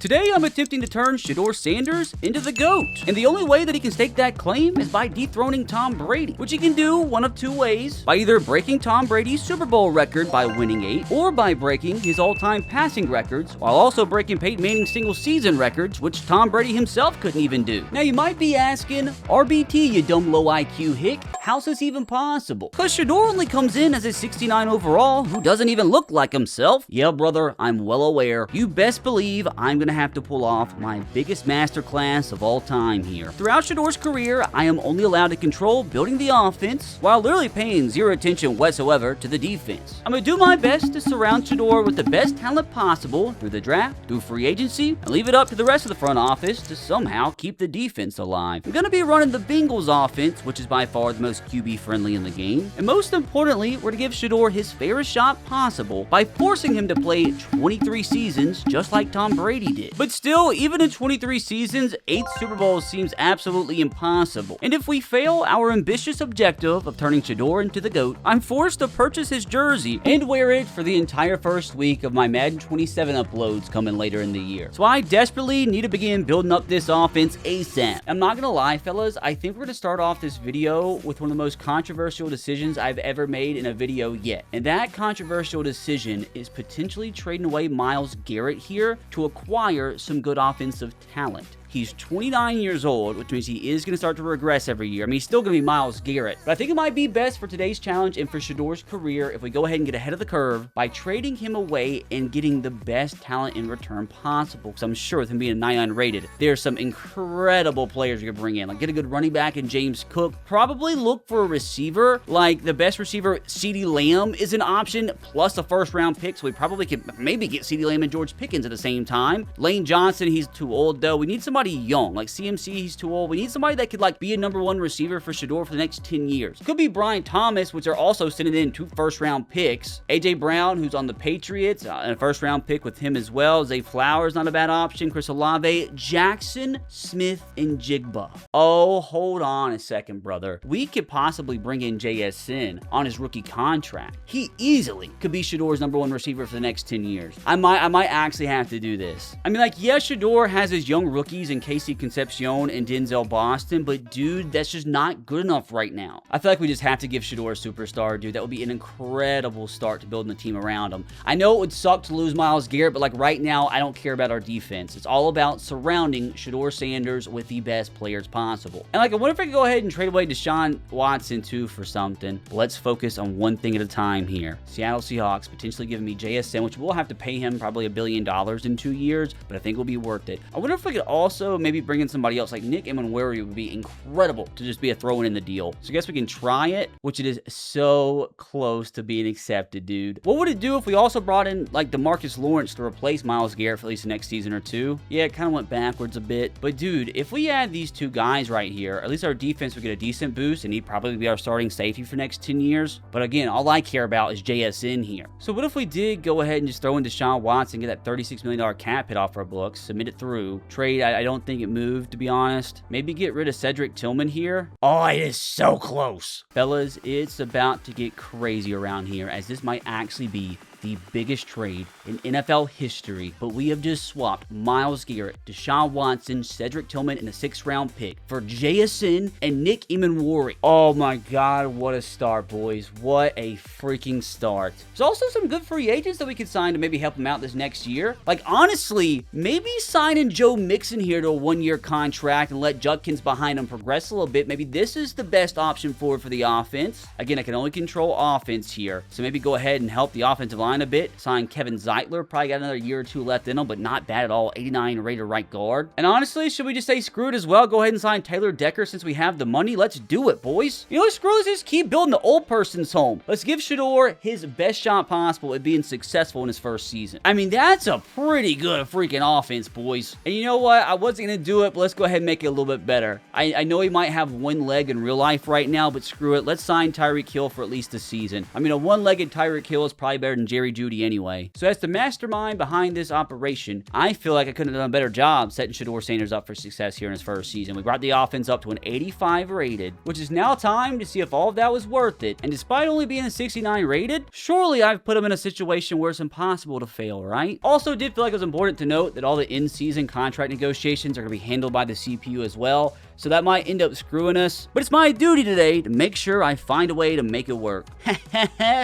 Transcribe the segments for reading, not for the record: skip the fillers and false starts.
Today, I'm attempting to turn Shedeur Sanders into the GOAT. And the only way that he can stake that claim is by dethroning Tom Brady, which he can do one of two ways: by either breaking Tom Brady's Super Bowl record by winning 8, or by breaking his all-time passing records, while also breaking Peyton Manning's single-season records, which Tom Brady himself couldn't even do. Now, you might be asking, RBT, you dumb low IQ hick, how's this even possible? Because Shedeur only comes in as a 69 overall, who doesn't even look like himself. Yeah, brother, I'm well aware. You best believe I'm gonna have to pull off my biggest masterclass of all time here. Throughout Shedeur's career, I am only allowed to control building the offense, while literally paying zero attention whatsoever to the defense. I'm gonna do my best to surround Shedeur with the best talent possible through the draft, through free agency, and leave it up to the rest of the front office to somehow keep the defense alive. I'm gonna be running the Bengals offense, which is by far the most QB friendly in the game, and most importantly, we're to give Shedeur his fairest shot possible by forcing him to play 23 seasons just like Tom Brady did. But still, even in 23 seasons, 8 Super Bowls seems absolutely impossible. And if we fail our ambitious objective of turning Shedeur into the GOAT, I'm forced to purchase his jersey and wear it for the entire first week of my Madden 27 uploads coming later in the year. So I desperately need to begin building up this offense ASAP. I'm not gonna lie, fellas, I think we're gonna start off this video with one of the most controversial decisions I've ever made in a video yet. And that controversial decision is potentially trading away Myles Garrett here to acquire some good offensive talent. He's 29 years old, which means he is going to start to regress every year. I mean, he's still going to be Myles Garrett, but I think it might be best for today's challenge and for Shedeur's career if we go ahead and get ahead of the curve by trading him away and getting the best talent in return possible. Because I'm sure with him being a 99 rated, there's some incredible players you can bring in. Like, get a good running back in James Cook. Probably look for a receiver. Like, the best receiver, CeeDee Lamb, is an option, plus a first-round pick, so we probably could maybe get CeeDee Lamb and George Pickens at the same time. Lane Johnson, he's too old, though. We need somebody young, like CMC, he's too old. We need somebody that could like be a #1 receiver for Shedeur for the next 10 years. Could be Brian Thomas, which are also sending in 2 first-round picks. AJ Brown, who's on the Patriots, and a first-round pick with him as well. Zay Flowers, not a bad option. Chris Olave, Jackson Smith, and Jigba. Oh, hold on a second, brother. We could possibly bring in JSN on his rookie contract. He easily could be Shedeur's #1 receiver for the next 10 years. I might actually have to do this. I mean, like, yeah, Shedeur has his young rookies in Casey Concepcion and Denzel Boston, but dude, that's just not good enough right now. I feel like we just have to give Shedeur a superstar, dude. That would be an incredible start to building a team around him. I know it would suck to lose Myles Garrett, but like right now, I don't care about our defense. It's all about surrounding Shedeur Sanders with the best players possible. And like, I wonder if I could go ahead and trade away Deshaun Watson too for something. Let's focus on one thing at a time here. Seattle Seahawks potentially giving me JSN, which we'll have to pay him probably $1 billion in 2 years, but I think it'll be worth it. I wonder if we could also maybe bring in somebody else like Nick Emanwari. Would be incredible to just be a throw in the deal. So I guess we can try it, which it is so close to being accepted, dude. What would it do if we also brought in like DeMarcus Lawrence to replace Myles Garrett for at least the next season or two? Yeah, it kind of went backwards a bit, but dude, if we add these two guys right here, at least our defense would get a decent boost, and he'd probably be our starting safety for the next 10 years. But again, all I care about is JSN here. So what if we did go ahead and just throw in Deshaun Watson, get that $36 million cap hit off our books, submit it through, trade, I don't think it moved, to be honest. Maybe get rid of Cedric Tillman here. Oh, it is so close. Fellas, it's about to get crazy around here, as this might actually be the biggest trade in NFL history, but we have just swapped Myles Garrett, Deshaun Watson, Cedric Tillman, and a 6th-round pick for JSN and Nick Emanwari. Oh my God, what a start, boys. What a freaking start. There's also some good free agents that we could sign to maybe help him out this next year. Like, honestly, maybe signing Joe Mixon here to a 1-year contract and let Judkins behind him progress a little bit. Maybe this is the best option for the offense. Again, I can only control offense here, so maybe go ahead and help the offensive line a bit. Sign Kevin Zeitler, probably got another year or 2 left in him, but not bad at all. 89 rated right guard. And honestly, should we just say screw it as well? Go ahead and sign Taylor Decker since we have the money. Let's do it, boys. You know, screw this. Just keep building the old person's home. Let's give Shedeur his best shot possible at being successful in his first season. I mean, that's a pretty good freaking offense, boys. And you know what? I wasn't going to do it, but let's go ahead and make it a little bit better. I know he might have one leg in real life right now, but screw it. Let's sign Tyreek Hill for at least a season. I mean, a one-legged Tyreek Hill is probably better than Jerry Jeudy anyway. So as the mastermind behind this operation, I feel like I couldn't have done a better job setting Shedeur Sanders up for success here in his first season. We brought the offense up to an 85 rated, which is now time to see if all of that was worth it. And despite only being a 69 rated, surely I've put him in a situation where it's impossible to fail, right? Also did feel like it was important to note that all the in-season contract negotiations are going to be handled by the CPU as well. So that might end up screwing us. But it's my duty today to make sure I find a way to make it work.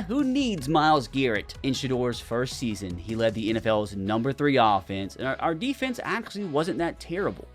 Who needs Myles Garrett? In Shedeur's first season, he led the NFL's number 3 offense, and our defense actually wasn't that terrible.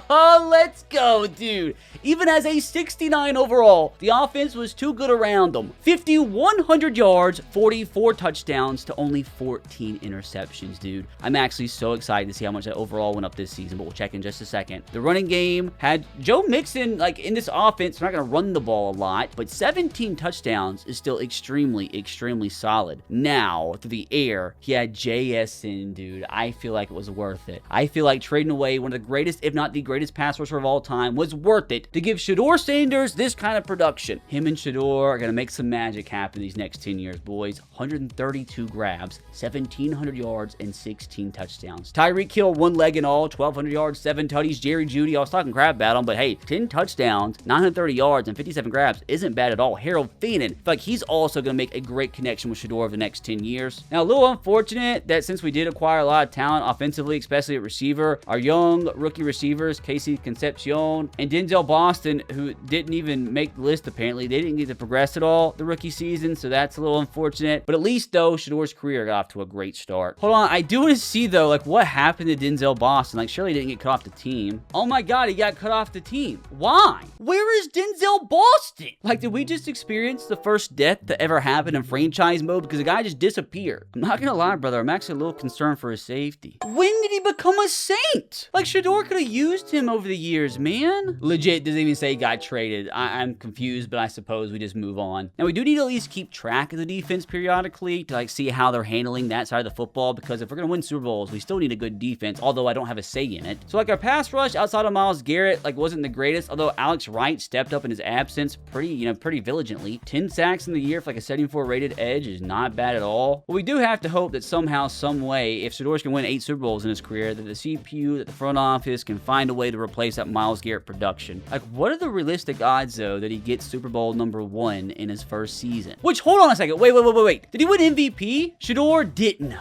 Let's go, dude. Even as a 69 overall, the offense was too good around them. 5,100 yards, 44 touchdowns to only 14 interceptions, dude. I'm actually so excited to see how much that overall went up this season, but we'll check in just a second. The running game had Joe Mixon, like, in this offense. We're not going to run the ball a lot, but 17 touchdowns is still extremely, extremely solid. Now, through the air, he had JSN, dude. I feel like it was worth it. I feel like trading away one of the greatest, if not the greatest pass rusher of all time was worth it to give Shedeur Sanders this kind of production. Him and Shedeur are going to make some magic happen these next 10 years, boys. 132 grabs, 1,700 yards, and 16 touchdowns. Tyreek Hill, 1 leg and all, 1,200 yards, 7 tutties. Jerry Jeudy, I was talking crap about him, but hey, 10 touchdowns, 930 yards, and 57 grabs isn't bad at all. Harold Feenan, I feel like he's also going to make a great connection with Shedeur over the next 10 years. Now, a little unfortunate that since we did acquire a lot of talent offensively, especially at receiver, our young rookie receivers, Casey Concepcion and Denzel Boston, who didn't even make the list apparently, they didn't get to progress at all the rookie season, so that's a little unfortunate. But at least, though, Shedeur's career got off to a great start. Hold on, I do want to see, though, like, what happened to Denzel Boston? Like, surely he didn't get cut off the team. Oh my god, he got cut off the team. Why? Where is Denzel Boston? Like, did we just experience the first death that ever happened in franchise mode? Because the guy just disappeared. I'm not gonna lie, brother, I'm actually a little concerned for his safety. When did he become a Saint? Like, Shedeur could have used him over the years, man. Legit doesn't even say he got traded. I'm confused, but I suppose we just move on. Now, we do need to at least keep track of the defense periodically to, like, see how they're handling that side of the football, because if we're gonna win Super Bowls, we still need a good defense, although I don't have a say in it. So, like, our pass rush outside of Myles Garrett, like, wasn't the greatest, although Alex Wright stepped up in his absence pretty diligently. 10 sacks in the year for like a 74 rated edge is not bad at all. But we do have to hope that somehow, some way, if Shedeur can win 8 Super Bowls in his career, that the CPU, that the front office can find a way to replace that Myles Garrett production. Like, what are the realistic odds, though, that he gets Super Bowl number 1 in his first season? Which, hold on a second, wait. Did he win MVP? Shedeur didn't.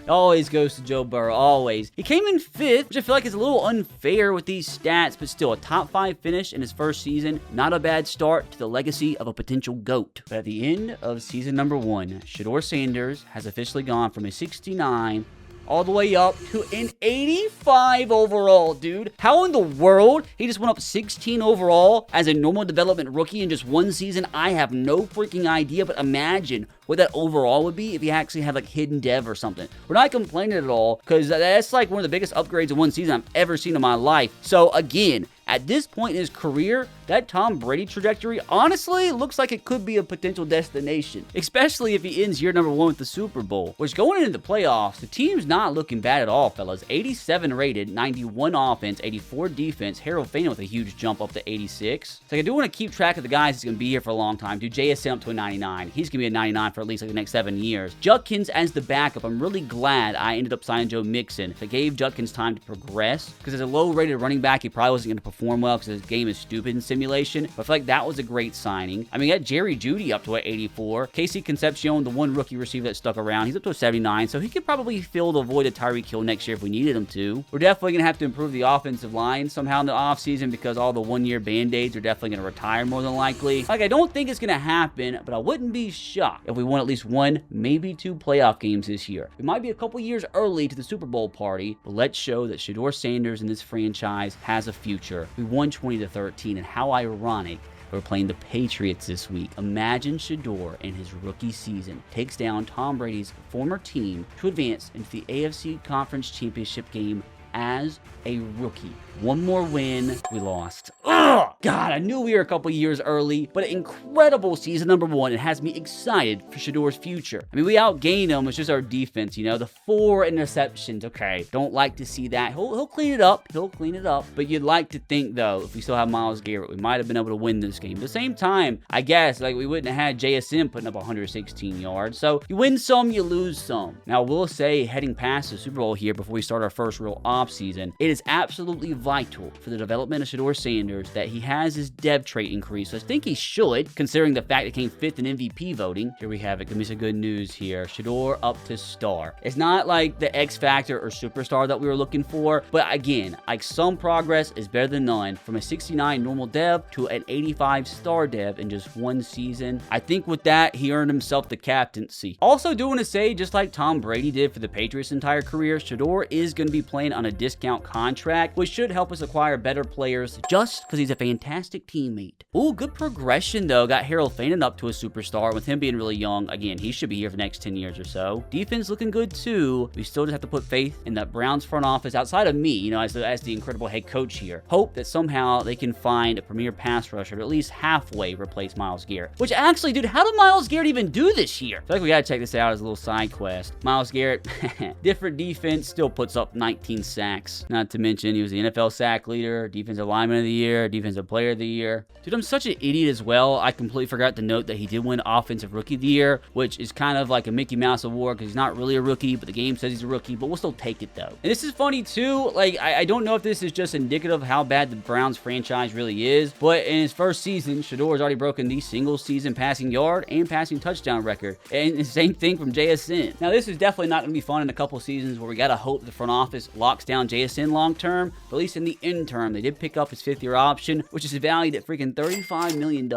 Always goes to Joe Burrow, always. He came in 5th, which I feel like is a little unfair with these stats, but still a top 5 finish in his first season. Not a bad start to the legacy of a potential GOAT. But at the end of season number 1, Shedeur Sanders has officially gone from a 69 all the way up to an 85 overall, dude. How in the world he just went up 16 overall as a normal development rookie in just 1 season? I have no freaking idea, but imagine what that overall would be if he actually had like hidden dev or something. We're not complaining at all, because that's like one of the biggest upgrades in 1 season I've ever seen in my life. So again, at this point in his career, that Tom Brady trajectory honestly looks like it could be a potential destination, especially if he ends year number 1 with the Super Bowl. Which, going into the playoffs, the team's not looking bad at all, fellas. 87 rated, 91 offense, 84 defense. Harold Feenan with a huge jump up to 86. So I do want to keep track of the guys that's going to be here for a long time. Dude, JSN up to a 99. He's going to be a 99 for at least like the next 7 years. Judkins as the backup. I'm really glad I ended up signing Joe Mixon. It gave Judkins time to progress, because as a low-rated running back, he probably wasn't going to perform well because his game is stupid in simulation. But I feel like that was a great signing. I mean, you got Jerry Jeudy up to an 84. Casey Concepcion, the one rookie receiver that stuck around, he's up to a 79, so he could probably fill the void of Tyreek Hill next year if we needed him to. We're definitely going to have to improve the offensive line somehow in the offseason, because all the one-year Band-Aids are definitely going to retire more than likely. Like, I don't think it's going to happen, but I wouldn't be shocked if we won at least 1, maybe 2 playoff games this year. It might be a couple years early to the Super Bowl party, but let's show that Shedeur Sanders in this franchise has a future. We won 20-13, and how ironic we're playing the Patriots this week. Imagine Shedeur in his rookie season takes down Tom Brady's former team to advance into the AFC Conference Championship game as a rookie. One more win, we lost. Ugh! God, I knew we were a couple years early, but an incredible season number 1. It has me excited for Shedeur's future. I mean, we outgained him. It's just our defense, you know, the 4 interceptions. Okay, don't like to see that. He'll clean it up. He'll clean it up. But you'd like to think, though, if we still have Myles Garrett, we might have been able to win this game. At the same time, I guess, like, we wouldn't have had JSN putting up 116 yards. So you win some, you lose some. Now, we'll say, heading past the Super Bowl here before we start our first real offseason, it is absolutely vital for the development of Shedeur Sanders that he has his dev trait increase. I think he should, considering the fact it came 5th in MVP voting. Here we have it. Give me some good news here. Shedeur up to star. It's not like the X Factor or superstar that we were looking for, but again, like, some progress is better than none. From a 69 normal dev to an 85 star dev in just 1 season. I think with that, he earned himself the captaincy. Also, do want to say, just like Tom Brady did for the Patriots' entire career, Shedeur is going to be playing on a discount contract, which should help us acquire better players just because he's a fantastic teammate. Ooh, good progression though. Got Harold Fanan up to a superstar. With him being really young, again, he should be here for the next 10 years or so. Defense looking good too. We still just have to put faith in that Browns front office outside of me, you know, as the incredible head coach here. Hope that somehow they can find a premier pass rusher to at least halfway replace Myles Garrett. Which actually, dude, how did Myles Garrett even do this year? I feel like we gotta check this out as a little side quest. Myles Garrett, different defense, still puts up 19 sacks. Not to mention, he was the NFL sack leader, defensive lineman of the year, defensive player of the year. Dude, I'm such an idiot as well. I completely forgot to note that he did win offensive rookie of the year, which is kind of like a Mickey Mouse award because he's not really a rookie, but the game says he's a rookie, but we'll still take it though. And this is funny too. Like, I don't know if this is just indicative of how bad the Browns franchise really is, but in his first season, Shedeur has already broken the single season passing yard and passing touchdown record. And the same thing from JSN. Now, this is definitely not going to be fun in a couple seasons where we got to hope the front office locks down JSN long term, but at least in the interim, they did pick up his 5th-year option, which is valued at freaking $35 million,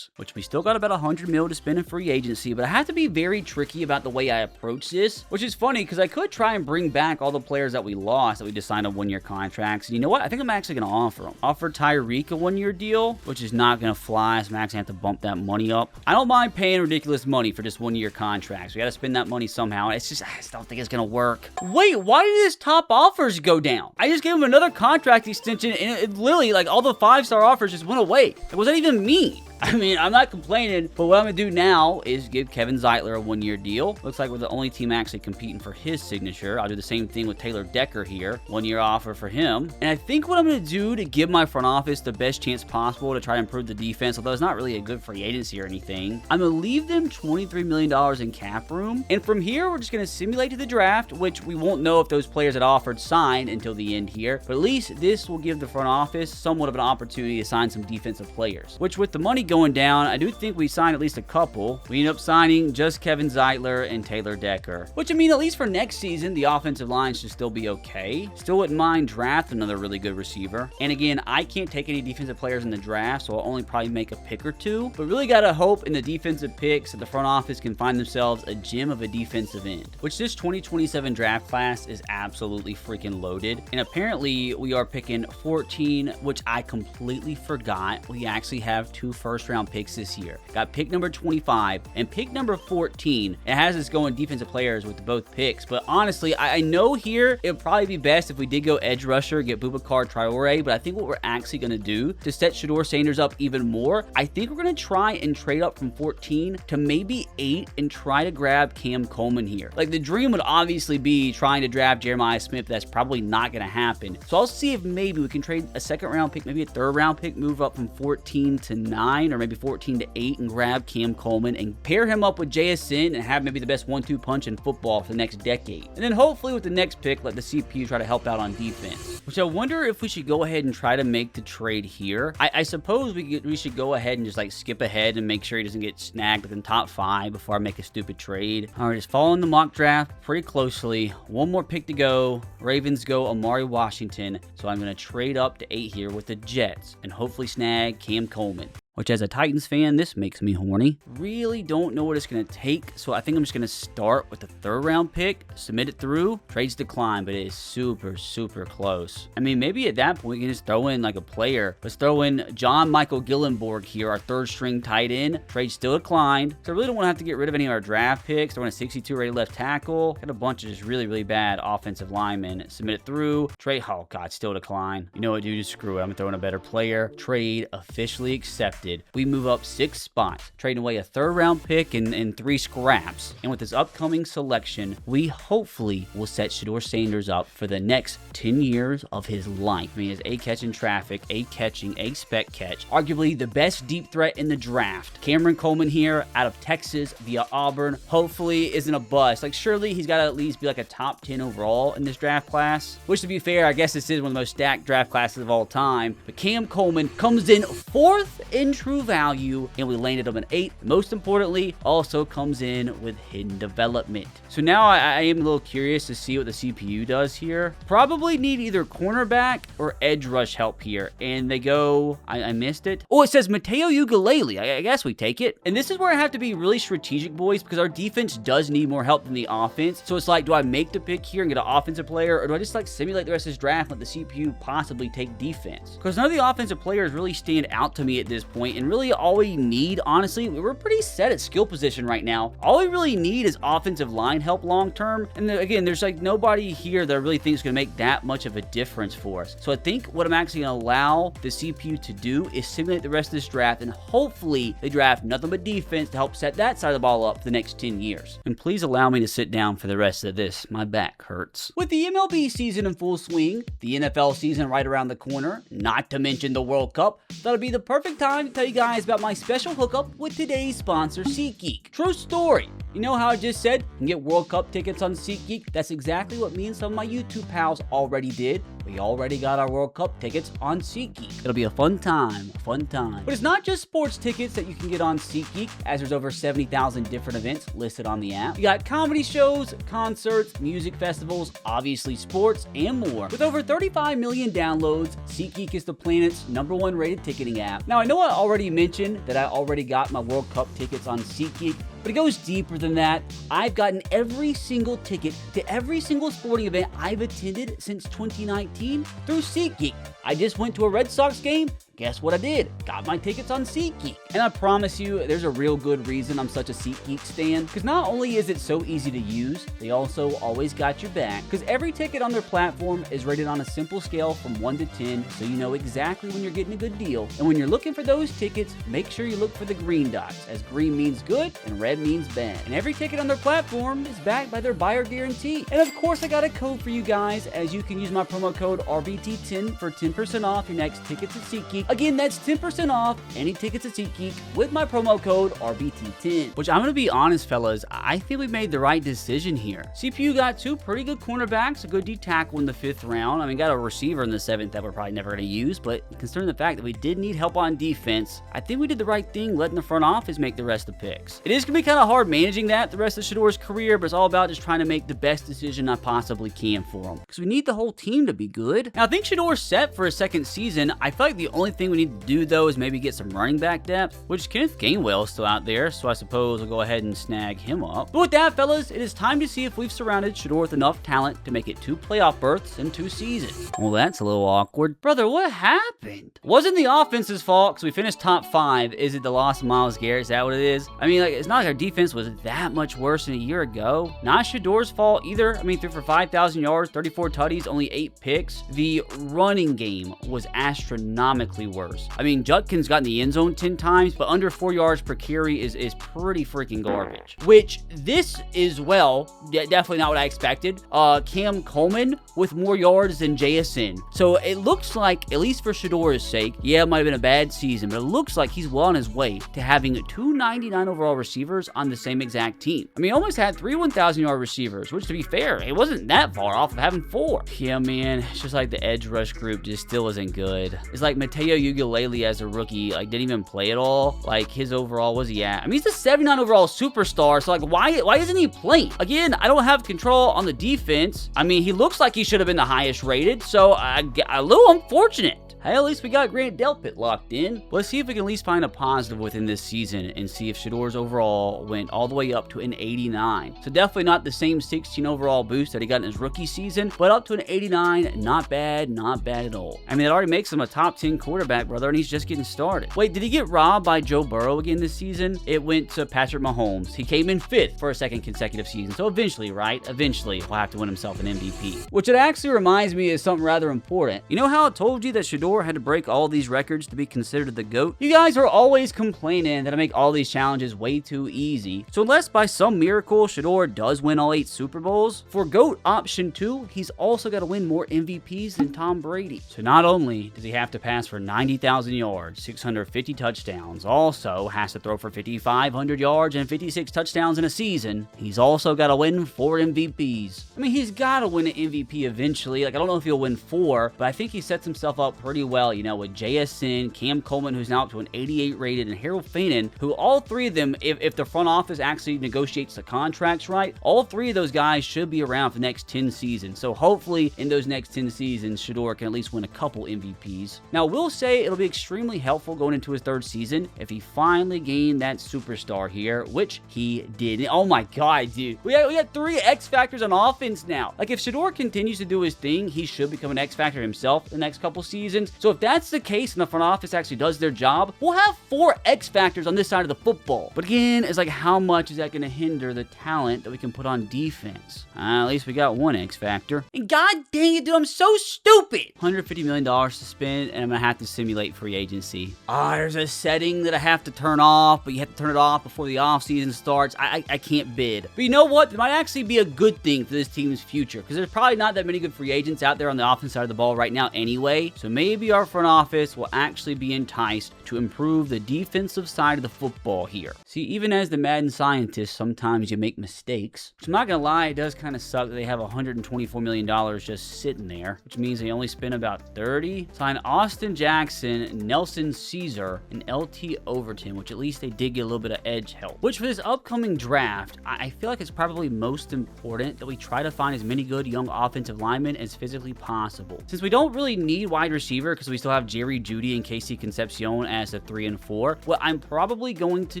which we still got about $100 million to spend in free agency, but I have to be very tricky about the way I approach this, which is funny because I could try and bring back all the players that we lost that we just signed on 1-year contracts. And you know what? I think I'm actually going to offer them. Offer Tyreek a 1-year deal, which is not going to fly, so I'm actually going to have to bump that money up. I don't mind paying ridiculous money for just 1-year contracts. We got to spend that money somehow. It's just, I just don't think it's going to work. Wait, why did his top offers go down? I just gave him another contract extension and it literally, like, all the 5-star offers just went away. Like, what does that even mean? I mean, I'm not complaining, but what I'm going to do now is give Kevin Zeitler a 1-year deal. Looks like we're the only team actually competing for his signature. I'll do the same thing with Taylor Decker here. 1-year offer for him. And I think what I'm going to do to give my front office the best chance possible to try to improve the defense, although it's not really a good free agency or anything, I'm going to leave them $23 million in cap room. And from here, we're just going to simulate to the draft, which we won't know if those players that offered signed until the end here. But at least this will give the front office somewhat of an opportunity to sign some defensive players, which with the money going down, I do think we signed at least a couple. We ended up signing just Kevin Zeitler and Taylor Decker, which, I mean, at least for next season, the offensive line should still be okay. Still wouldn't mind draft another really good receiver. And again, I can't take any defensive players in the draft, so I'll only probably make a pick or two. But really got to hope in the defensive picks that the front office can find themselves a gem of a defensive end, which this 2027 draft class is absolutely freaking loaded. And apparently, we are picking 14, which I completely forgot. We actually have 2 first-round picks this year. Got pick number 25 and pick number 14. It has us going defensive players with both picks, but honestly, I know here it would probably be best if we did go edge rusher, get Boubacar Traore, but I think what we're actually going to do to set Shedeur Sanders up even more, I think we're going to try and trade up from 14 to maybe 8 and try to grab Cam Coleman here. Like, the dream would obviously be trying to draft Jeremiah Smith. That's probably not going to happen. So I'll see if maybe we can trade a 2nd-round pick, maybe a 3rd-round pick, move up from 14 to 9 or maybe 14 to 8 and grab Cam Coleman and pair him up with JSN and have maybe the best 1-2 punch in football for the next decade. And then hopefully with the next pick, let the CPU try to help out on defense. Which I wonder if we should go ahead and try to make the trade here. I suppose we should go ahead and just like skip ahead and make sure he doesn't get snagged within top 5 before I make a stupid trade. All right, just following the mock draft pretty closely. 1 more pick to go. Ravens go Amari Washington. So I'm going to trade up to 8 here with the Jets and hopefully snag Cam Coleman. which as a Titans fan, this makes me horny. Really don't know what it's going to take, so I think I'm just going to start with the 3rd round pick, submit it through, trades decline, but it is super, super close. I mean, maybe at that point, you can just throw in like a player. Let's throw in John Michael Gillenborg here, our 3rd string tight end. Trade still declined, so I really don't want to have to get rid of any of our draft picks. Throw in a 62 rated left tackle. Got a bunch of just really, really bad offensive linemen. Submit it through, trade, oh God, still decline. You know what, dude, just screw it. I'm throwing a better player. Trade officially accepted. We move up 6 spots, trading away a 3rd round pick and 3 scraps. And with this upcoming selection, we hopefully will set Shedeur Sanders up for the next 10 years of his life. I mean, his A-catching traffic, A-catching, A-spec catch. Arguably the best deep threat in the draft. Cameron Coleman here out of Texas via Auburn. Hopefully isn't a bust. Like, surely he's got to at least be like a top 10 overall in this draft class. Which, to be fair, I guess this is one of the most stacked draft classes of all time. But Cam Coleman comes in 4th in true value, and we landed him an 8th. Most importantly, also comes in with hidden development. So now I am a little curious to see what the CPU does here. Probably need either cornerback or edge rush help here. And they go, I missed it. Oh, it says Mateo Ugalele. I guess we take it. And this is where I have to be really strategic, boys, because our defense does need more help than the offense. So it's like, do I make the pick here and get an offensive player, or do I just like simulate the rest of this draft and let the CPU possibly take defense? Because none of the offensive players really stand out to me at this point. And really all we need, honestly, we're pretty set at skill position right now. All we really need is offensive line help long term. And again, there's like nobody here that I really think is going to make that much of a difference for us. So I think what I'm actually going to allow the CPU to do is simulate the rest of this draft, and hopefully they draft nothing but defense to help set that side of the ball up for the next 10 years. And please allow me to sit down for the rest of this. My back hurts. With the MLB season in full swing, the NFL season right around the corner, not to mention the World Cup, that'll be the perfect time to tell you guys about my special hookup with today's sponsor, SeatGeek. True story. You know how I just said you can get World Cup tickets on SeatGeek? That's exactly what me and some of my YouTube pals already did. We already got our World Cup tickets on SeatGeek. It'll be a fun time, But it's not just sports tickets that you can get on SeatGeek, as there's over 70,000 different events listed on the app. You got comedy shows, concerts, music festivals, obviously sports, and more. With over 35 million downloads, SeatGeek is the planet's #1 rated ticketing app. Now, I know I already mentioned that I already got my World Cup tickets on SeatGeek, but it goes deeper than that. I've gotten every single ticket to every single sporting event I've attended since 2019 through SeatGeek. I just went to a Red Sox game. Guess what I did? Got my tickets on SeatGeek. And I promise you, there's a real good reason I'm such a SeatGeek stan. Because not only is it so easy to use, they also always got your back. Because every ticket on their platform is rated on a simple scale from 1 to 10, so you know exactly when you're getting a good deal. And when you're looking for those tickets, make sure you look for the green dots, as green means good and red means bad. And every ticket on their platform is backed by their buyer guarantee. And of course, I got a code for you guys, as you can use my promo code RBT10 for 10% off your next tickets at SeatGeek. Again, that's 10% off any tickets at SeatGeek with my promo code RBT10. Which I'm going to be honest, fellas, I think we made the right decision here. CPU got 2 pretty good cornerbacks, a good D tackle in the 5th round. I mean, got a receiver in the 7th that we're probably never going to use, but considering the fact that we did need help on defense, I think we did the right thing letting the front office make the rest of the picks. It is going to be kind of hard managing that the rest of Shedeur's career, but it's all about just trying to make the best decision I possibly can for him. Because we need the whole team to be good. Now, I think Shedeur's set for his 2nd season. I feel like the only thing we need to do, though, is maybe get some running back depth, which Kenneth Gainwell is still out there, so I suppose we'll go ahead and snag him up. But with that, fellas, it is time to see if we've surrounded Shedeur with enough talent to make it 2 playoff berths in 2 seasons. Well, that's a little awkward. Brother, what happened? Wasn't the offense's fault because we finished top 5. Is it the loss of Myles Garrett? Is that what it is? I mean, like, it's not like our defense was that much worse than a year ago. Not Shedeur's fault either. I mean, threw for 5,000 yards, 34 tutties, only 8 picks. The running game was astronomically worse. I mean, Judkins got in the end zone 10 times, but under 4 yards per carry is pretty freaking garbage. Which this is, well, definitely not what I expected. Cam Coleman with more yards than JSN. So it looks like, at least for Shedeur's sake, yeah, it might have been a bad season, but it looks like he's well on his way to having 2 99 overall receivers on the same exact team. I mean, he almost had 3 1,000-yard receivers, which, to be fair, it wasn't that far off of having 4. Yeah, man, it's just like the edge rush group just still isn't good. It's like Mateo Ugalele as a rookie, like, didn't even play at all. Like, his overall, was he at? I mean, he's a 79 overall superstar, so, like, why isn't he playing? Again, I don't have control on the defense. I mean, he looks like he should have been the highest rated, so a little unfortunate. Hey, at least we got Grant Delpit locked in. Let's see if we can at least find a positive within this season and see if Shedeur's overall went all the way up to an 89. So definitely not the same 16 overall boost that he got in his rookie season, but up to an 89, not bad at all. I mean, it already makes him a top 10 quarterback, brother, and he's just getting started. Wait, did he get robbed by Joe Burrow again this season? It went to Patrick Mahomes. He came in 5th for a second consecutive season, so eventually, right? Eventually, he'll have to win himself an MVP. Which it actually reminds me of something rather important. You know how I told you that Shedeur had to break all these records to be considered the GOAT? You guys are always complaining that I make all these challenges way too easy. So unless by some miracle Shedeur does win all 8 Super Bowls, for GOAT option 2, he's also got to win more MVPs than Tom Brady. So not only does he have to pass for 90,000 yards, 650 touchdowns, also has to throw for 5,500 yards and 56 touchdowns in a season, he's also got to win 4 MVPs. I mean, he's got to win an MVP eventually. Like, I don't know if he'll win 4, but I think he sets himself up pretty well, you know, with JSN, Cam Coleman, who's now up to an 88 rated, and Harold Fanon, who all 3 of them, if the front office actually negotiates the contracts right, all 3 of those guys should be around for the next 10 seasons. So hopefully in those next 10 seasons, Shedeur can at least win a couple MVPs. Now, we'll say it'll be extremely helpful going into his 3rd season if he finally gained that superstar here, which he did. Oh my god, dude. We got 3 X Factors on offense now. Like, if Shedeur continues to do his thing, he should become an X Factor himself the next couple seasons. So if that's the case and the front office actually does their job, we'll have 4 X Factors on this side of the football. But again, it's like, how much is that going to hinder the talent that we can put on defense? At least we got 1 X Factor. And god dang it, dude, I'm so stupid! $150 million to spend, and I'm going to have to simulate free agency. There's a setting that I have to turn off, but you have to turn it off before the offseason starts. I can't bid. But you know what? It might actually be a good thing for this team's future, because there's probably not that many good free agents out there on the offense side of the ball right now anyway. So maybe our front office will actually be enticed to improve the defensive side of the football here. See, even as the Madden scientist, sometimes you make mistakes. Which I'm not gonna lie, it does kind of suck that they have $124 million just sitting there, which means they only spent about 30. Sign Austin Jackson, Nelson Caesar, and LT Overton, which at least they did get a little bit of edge help. Which for this upcoming draft, I feel like it's probably most important that we try to find as many good young offensive linemen as physically possible. Since we don't really need wide receiver because we still have Jerry Jeudy and Casey Concepcion as the 3 and 4, what I'm probably going to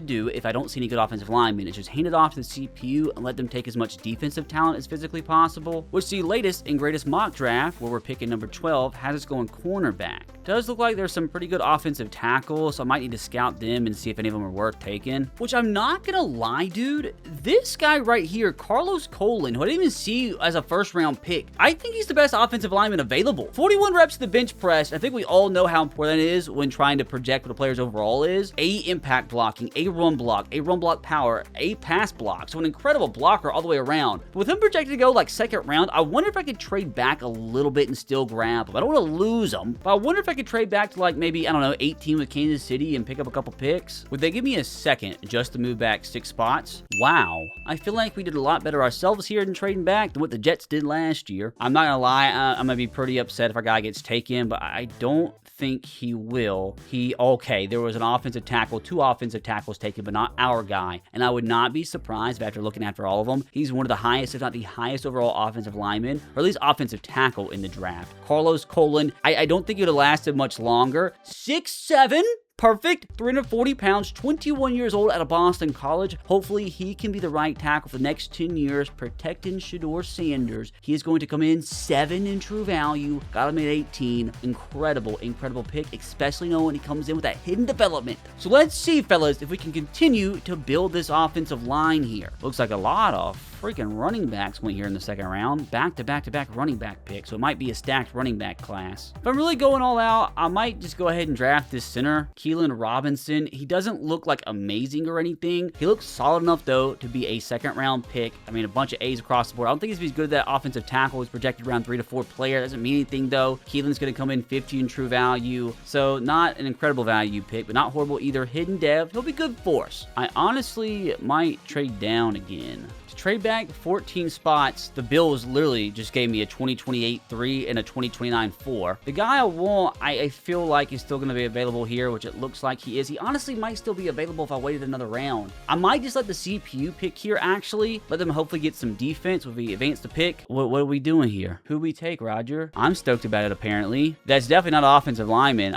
do if I don't see any good offensive linemen is just hand it off to the CPU and let them take as much defensive talent as physically possible, which the latest and greatest mock draft, where we're picking number 12, has us going cornerback. Does look like there's some pretty good offensive tackles, so I might need to scout them and see if any of them are worth taking. Which I'm not gonna lie, dude, this guy right here, Carlos Colon, who I didn't even see as a 1st round pick, I think he's the best offensive lineman available. 41 reps to the bench press. I think we all know how important that is when trying to project what a player's overall is. A impact blocking, a run block power, a pass block. So an incredible blocker all the way around. But with him projected to go like 2nd round, I wonder if I could trade back a little bit and still grab him. I don't want to lose him, but I wonder if I could trade back to like maybe, I don't know, 18 with Kansas City and pick up a couple picks. Would they give me a second just to move back 6 spots? Wow. I feel like we did a lot better ourselves here in trading back than what the Jets did last year. I'm not gonna lie, I'm gonna be pretty upset if our guy gets taken, but I don't think he will. Okay, there was an offensive tackle, 2 offensive tackles taken, but not our guy. And I would not be surprised if after looking after all of them, he's one of the highest, if not the highest overall offensive lineman, or at least offensive tackle in the draft. Carlos Colon, I don't think it would have lasted much longer. 6'7"? Perfect, 340 pounds, 21 years old out of Boston College. Hopefully he can be the right tackle for the next 10 years, protecting Shedeur Sanders. He is going to come in 7 in true value. Got him at 18. Incredible pick, especially knowing he comes in with that hidden development. So let's see, fellas, if we can continue to build this offensive line here. Looks like a lot of freaking running backs went here in the 2nd round. Back-to-back running back picks, so it might be a stacked running back class. If I'm really going all out, I might just go ahead and draft this center, Keelan Robinson. He doesn't look like amazing or anything. He looks solid enough, though, to be a 2nd round pick. I mean, a bunch of A's across the board. I don't think he's good at that offensive tackle. He's projected around 3 to 4 player. Doesn't mean anything, though. Keelan's going to come in 50 in true value, so not an incredible value pick, but not horrible either. Hidden dev, he'll be good for us. I honestly might trade down again. trade back 14 spots. The Bills literally just gave me a 2028 3 and a 2029 4. The guy I want, I feel like is still going to be available here, which it looks like he is. He honestly might still be available if I waited another round. I might just let the CPU pick here, actually. Let them hopefully get some defense if we advance the pick. What are we doing here? Who we take, Roger? I'm stoked about it, apparently. That's definitely not an offensive lineman.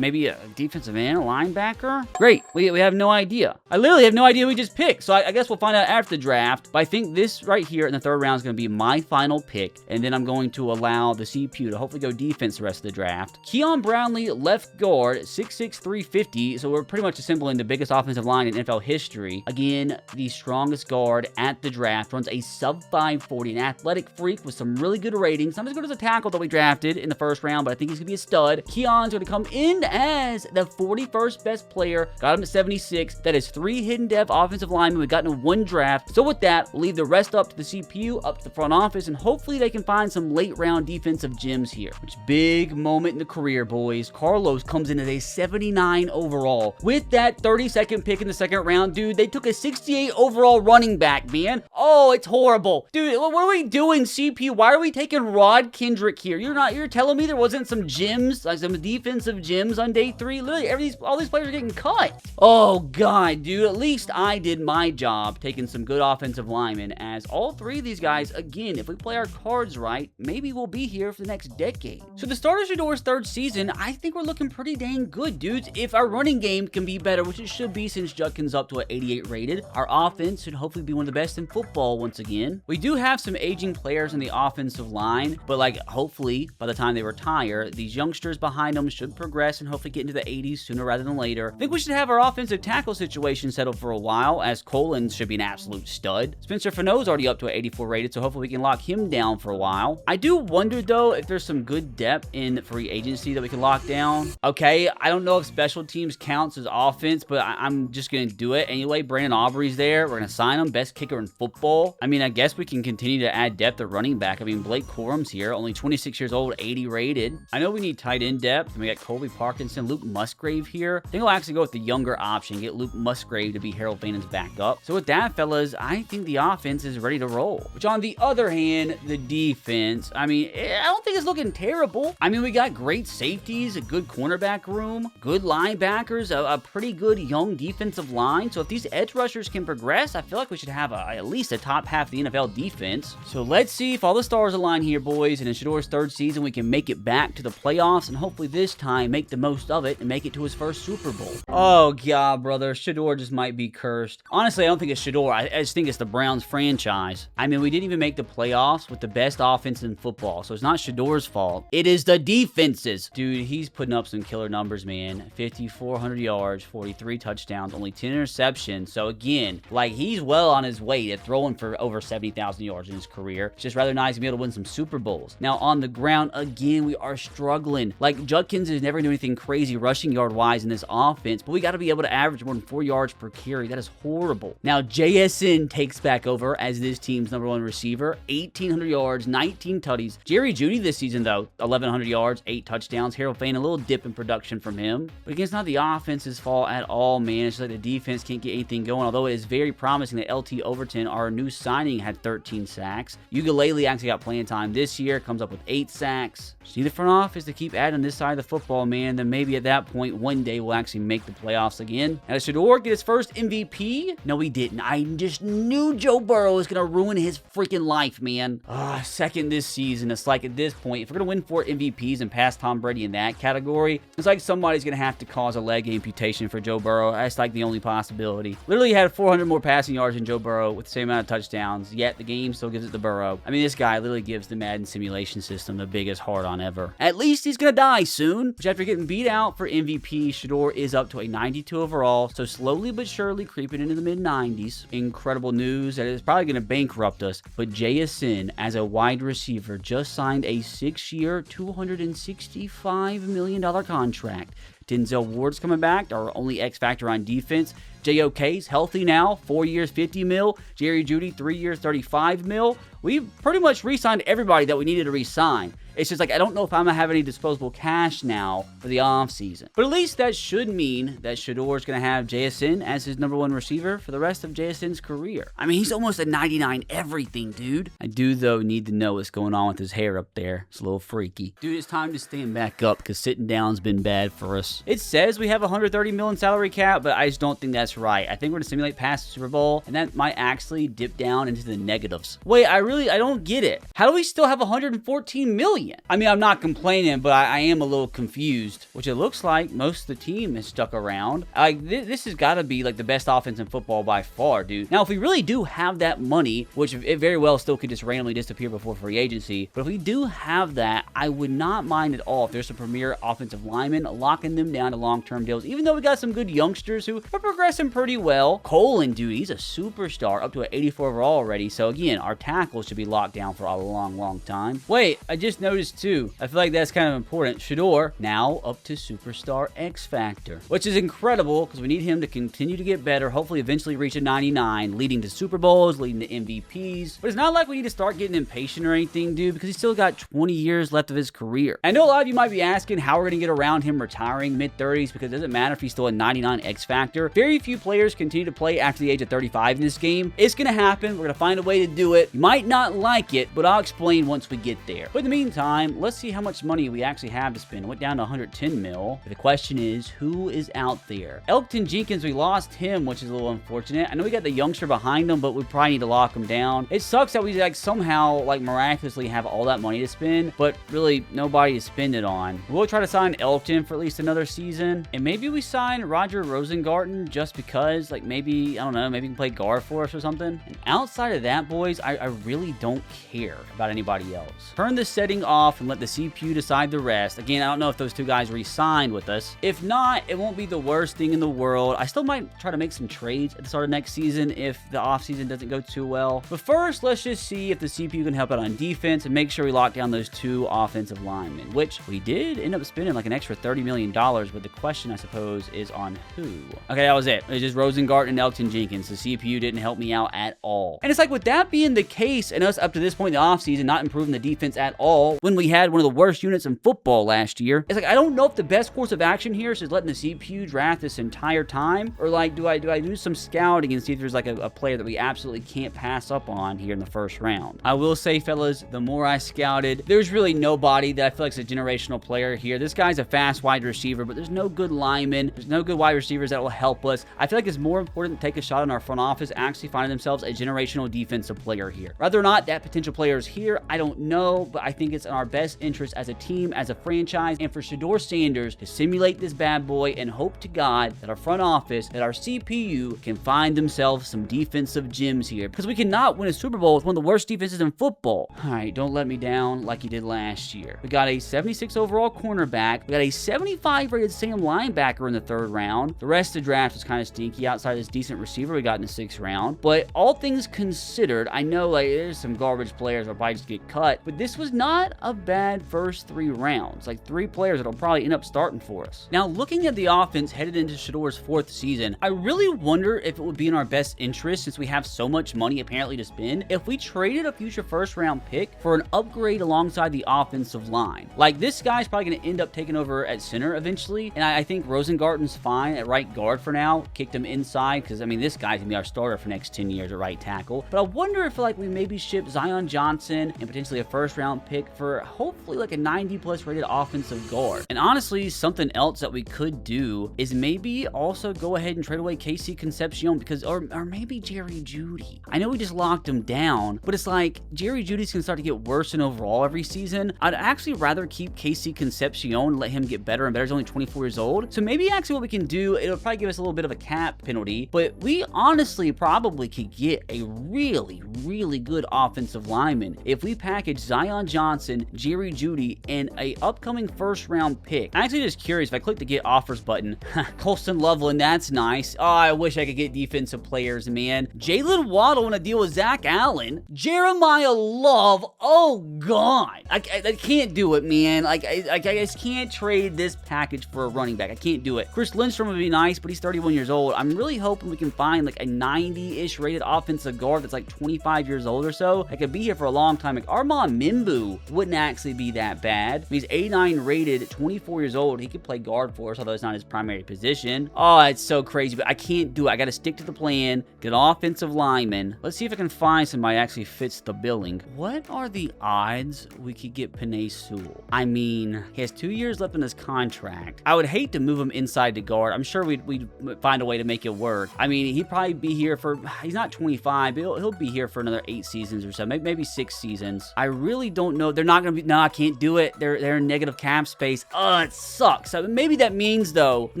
Maybe a defensive end, a linebacker? Great. We have no idea. I literally have no idea who we just picked, so I guess we'll find out after the draft. But I think this right here in the third round is going to be my final pick, and then I'm going to allow the CPU to hopefully go defense the rest of the draft. Keon Brownlee, left guard, 6'6", 350, so we're pretty much assembling the biggest offensive line in NFL history. Again, the strongest guard at the draft, runs a sub 540, an athletic freak with some really good ratings. Not as good as a tackle that we drafted in the first round, but I think he's going to be a stud. Keon's going to come in as the 41st best player, got him at 76. That is 3 hidden depth offensive linemen we've gotten in one draft. So with that, we'll leave the rest up to the CPU, up to the front office, and hopefully they can find some late round defensive gems here. Which big moment in the career, boys. Carlos comes in as a 79 overall. With that 32nd pick in the second round, dude, they took a 68 overall running back, man. Oh, it's horrible. Dude, what are we doing, CPU? Why are we taking Rod Kendrick here? You're telling me there wasn't some gems, like some defensive gems on day 3? Literally, all these players are getting cut. Oh, God, dude. At least I did my job taking some good offensive linemen, as all 3 of these guys, again, if we play our cards right, maybe we'll be here for the next decade. So the start of Shedeur's third season, I think we're looking pretty dang good, dudes. If our running game can be better, which it should be since Judkins up to an 88 rated, our offense should hopefully be one of the best in football once again. We do have some aging players in the offensive line, but like hopefully by the time they retire, these youngsters behind them should progress and hopefully get into the 80s sooner rather than later. I think we should have our offensive tackle situation settled for a while, as Colin should be an absolute stud. Spencer Fano's already up to an 84 rated, so hopefully we can lock him down for a while. I do wonder though if there's some good depth in free agency that we can lock down. Okay, I don't know if special teams counts as offense, but I'm just gonna do it anyway. Brandon Aubrey's there. We're gonna sign him, best kicker in football. I mean, I guess we can continue to add depth at running back. I mean, Blake Corum's here, only 26 years old, 80 rated. I know we need tight end depth. We got Colby Parkinson, Luke Musgrave here. I think I'll actually go with the younger option, get Luke Musgrave to be Harold Vannon's backup. So with that, fellas, I think the offense is ready to roll. Which on the other hand, the defense, I mean, I don't think it's looking terrible. I mean, we got great safeties, a good cornerback room, good linebackers, a pretty good young defensive line. So if these edge rushers can progress, I feel like we should have at least a top half of the NFL defense. So let's see if all the stars align here, boys, and in Shedeur's third season, we can make it back to the playoffs and hopefully this time make the most of it and make it to his first Super Bowl. Oh, God, brother. Shedeur just might be cursed. Honestly, I don't think it's Shedeur. I just think it's the Browns franchise. I mean, we didn't even make the playoffs with the best offense in football, so it's not Shedeur's fault. It is the defenses. Dude, he's putting up some killer numbers, man. 5,400 yards, 43 touchdowns, only 10 interceptions. So again, like, he's well on his way to throwing for over 70,000 yards in his career. It's just rather nice to be able to win some Super Bowls. Now, on the ground, again, we are struggling. Like, Judkins is never going to do anything crazy rushing yard-wise in this offense, but we got to be able to average more than 4 yards per carry. That is horrible. Now, JSN takes back over as this team's #1 receiver. 1,800 yards, 19 tutties. Jerry Jeudy this season, though, 1,100 yards, 8 touchdowns. Harold Fann, a little dip in production from him. But again, it's not the offense's fault at all, man. It's just like the defense can't get anything going, although it is very promising that LT Overton, our new signing, had 13 sacks. Ukulele actually got playing time this year, comes up with 8 sacks. Just need the front office to keep adding this side of the football, man. Then maybe at that point, one day we'll actually make the playoffs again. Now, did Shedeur get his first MVP? No, he didn't. I just knew Joe Burrow was going to ruin his freaking life, man. Second this season. It's like at this point, if we're going to win 4 MVPs and pass Tom Brady in that category, it's like somebody's going to have to cause a leg amputation for Joe Burrow. That's like the only possibility. Literally had 400 more passing yards than Joe Burrow with the same amount of touchdowns, yet the game still gives it to Burrow. I mean, this guy literally gives the Madden simulation system the biggest hard-on ever. At least he's going to die soon, which after getting beat out for MVP, Shedeur is up to a 92 overall, so slowly but surely creeping into the mid-90s. Incredible news that is probably going to bankrupt us, but JSN, as a wide receiver, just signed a 6-year, $265 million contract Denzel Ward's coming back, our only X factor on defense. JOK's healthy now, 4 years, 50 mil. Jerry Jeudy, 3 years, 35 mil. We pretty much re-signed everybody that we needed to re-sign. It's just like, I don't know if I'm going to have any disposable cash now for the offseason. But at least that should mean that Shedeur's going to have JSN as his #1 receiver for the rest of JSN's career. I mean, he's almost a 99 everything, dude. I do, though, need to know what's going on with his hair up there. It's a little freaky. Dude, it's time to stand back up because sitting down's been bad for us. It says we have $130 million salary cap, but I just don't think that's right. I think we're going to simulate past the Super Bowl, and that might actually dip down into the negatives. Wait, I don't get it. How do we still have $114 million? I mean, I'm not complaining, but I am a little confused, which it looks like most of the team is stuck around. Like, this has got to be like the best offense in football by far, dude. Now, if we really do have that money, which it very well still could just randomly disappear before free agency, but if we do have that, I would not mind at all if there's a premier offensive lineman, locking them down to long-term deals, even though we got some good youngsters who are progressing pretty well. Colin, dude, he's a superstar, up to an 84 overall already. So again, our tackles should be locked down for a long time. Wait, I just noticed too, I feel like that's kind of important. Shedeur now up to superstar X Factor, which is incredible because we need him to continue to get better, hopefully eventually reach a 99, leading to Super Bowls, leading to MVPs. But it's not like we need to start getting impatient or anything, dude, because he's still got 20 years left of his career. I know a lot of you might be asking how we're going to get around him retiring mid-30s, because it doesn't matter if he's still a 99 X Factor. Very few players continue to play after the age of 35 in this game. It's going to happen. We're going to find a way to do it. You might not like it, but I'll explain once we get there. But in the meantime, let's see how much money we actually have to spend. It went down to 110 mil. But the question is, who is out there? Elgton Jenkins, we lost him, which is a little unfortunate. I know we got the youngster behind him, but we probably need to lock him down. It sucks that we like somehow like miraculously have all that money to spend, but really nobody to spend it on. We'll try to sign Elgton for at least another season, and maybe we sign Roger Rosengarten just because, like, maybe, I don't know, maybe he can play guard for us or something. And outside of that, boys, I really don't care about anybody else. Turn this setting off and let the CPU decide the rest. Again, I don't know if those two guys re-signed with us. If not, it won't be the worst thing in the world. I still might try to make some trades at the start of next season if the offseason doesn't go too well. But first, let's just see if the CPU can help out on defense and make sure we lock down those 2 offensive linemen, which we did end up spending like an extra $30 million, but the question, I suppose, is on who? Okay, that was it. It was just Rosengarten and Elgton Jenkins. The CPU didn't help me out at all. And it's like, with that being the case, and us up to this point in the offseason not improving the defense at all, when we had one of the worst units in football last year, it's like, I don't know if the best course of action here is just letting the CPU draft this entire time, or like, do I do some scouting and see if there's like a player that we absolutely can't pass up on here in the first round. I will say, fellas, the more I scouted, there's really nobody that I feel like is a generational player here. This guy's a fast wide receiver, but there's no good linemen. There's no good wide receivers that will help us. I feel like it's more important to take a shot on our front office actually finding themselves a generational defensive player here. Whether or not that potential player is here, I don't know, but I think it's in our best interest as a team, as a franchise, and for Shedeur Sanders to simulate this bad boy and hope to God that our front office, that our CPU can find themselves some defensive gems here, because we cannot win a Super Bowl with one of the worst defenses in football. All right, don't let me down like you did last year. We got a 76 overall cornerback. We got a 75 rated Sam linebacker in the 3rd round. The rest of the draft was kind of stinky outside of this decent receiver we got in the 6th round. But all things considered, I know like there's some garbage players that'll probably just get cut, but this was not a bad first 3 rounds. Like 3 players that'll probably end up starting for us. Now, looking at the offense headed into Shedeur's 4th season, I really wonder if it would be in our best interest, since we have so much money apparently to spend, if we traded a future 1st round pick for an upgrade alongside the offensive line. Like, this guy's probably going to end up taking over at center eventually, and I think Rosengarten's fine at right guard for now. Kicked him inside because, I mean, this guy's going to be our starter for the next 10 years at right tackle. But I wonder if, like, we maybe ship Zion Johnson and potentially a 1st round pick for hopefully like a 90+ rated offensive guard. And honestly, something else that we could do is maybe also go ahead and trade away KC Concepcion, because, or maybe Jerry Jeudy. I know we just locked him down, but it's like Jerry Jeudy's gonna start to get worse in overall every season. I'd actually rather keep KC Concepcion and let him get better and better. He's only 24 years old. So maybe actually what we can do, it'll probably give us a little bit of a cap penalty, but we honestly probably could get a really good offensive lineman if we package Zion Johnson, Jerry Jeudy, and a upcoming 1st round pick. I'm actually just curious, if I click the get offers button, Colston Loveland, that's nice. Oh, I wish I could get defensive players, man. Jalen Waddle in a deal with Zach Allen. Jeremiah Love, oh God. I can't do it, man. Like, I just can't trade this package package for a running back. I can't do it. Chris Lindstrom would be nice, but he's 31 years old. I'm really hoping we can find like a 90-ish rated offensive guard that's like 25 years old or so. I could be here for a long time. Like Armand Mimbu wouldn't actually be that bad. He's 89 rated, 24 years old. He could play guard for us, although it's not his primary position. Oh, it's so crazy, but I can't do it. I got to stick to the plan, get an offensive lineman. Let's see if I can find somebody that actually fits the billing. What are the odds we could get Penei Sewell? I mean, he has 2 years left in his contract. I would hate to move him inside to guard. I'm sure we'd find a way to make it work. I mean, he'd probably be here for, he's not 25, but he'll be here for another 8 seasons or so, maybe 6 seasons. I really don't know. They're not going to be, no, I can't do it. They're in negative cap space. It sucks. So maybe that means, though, when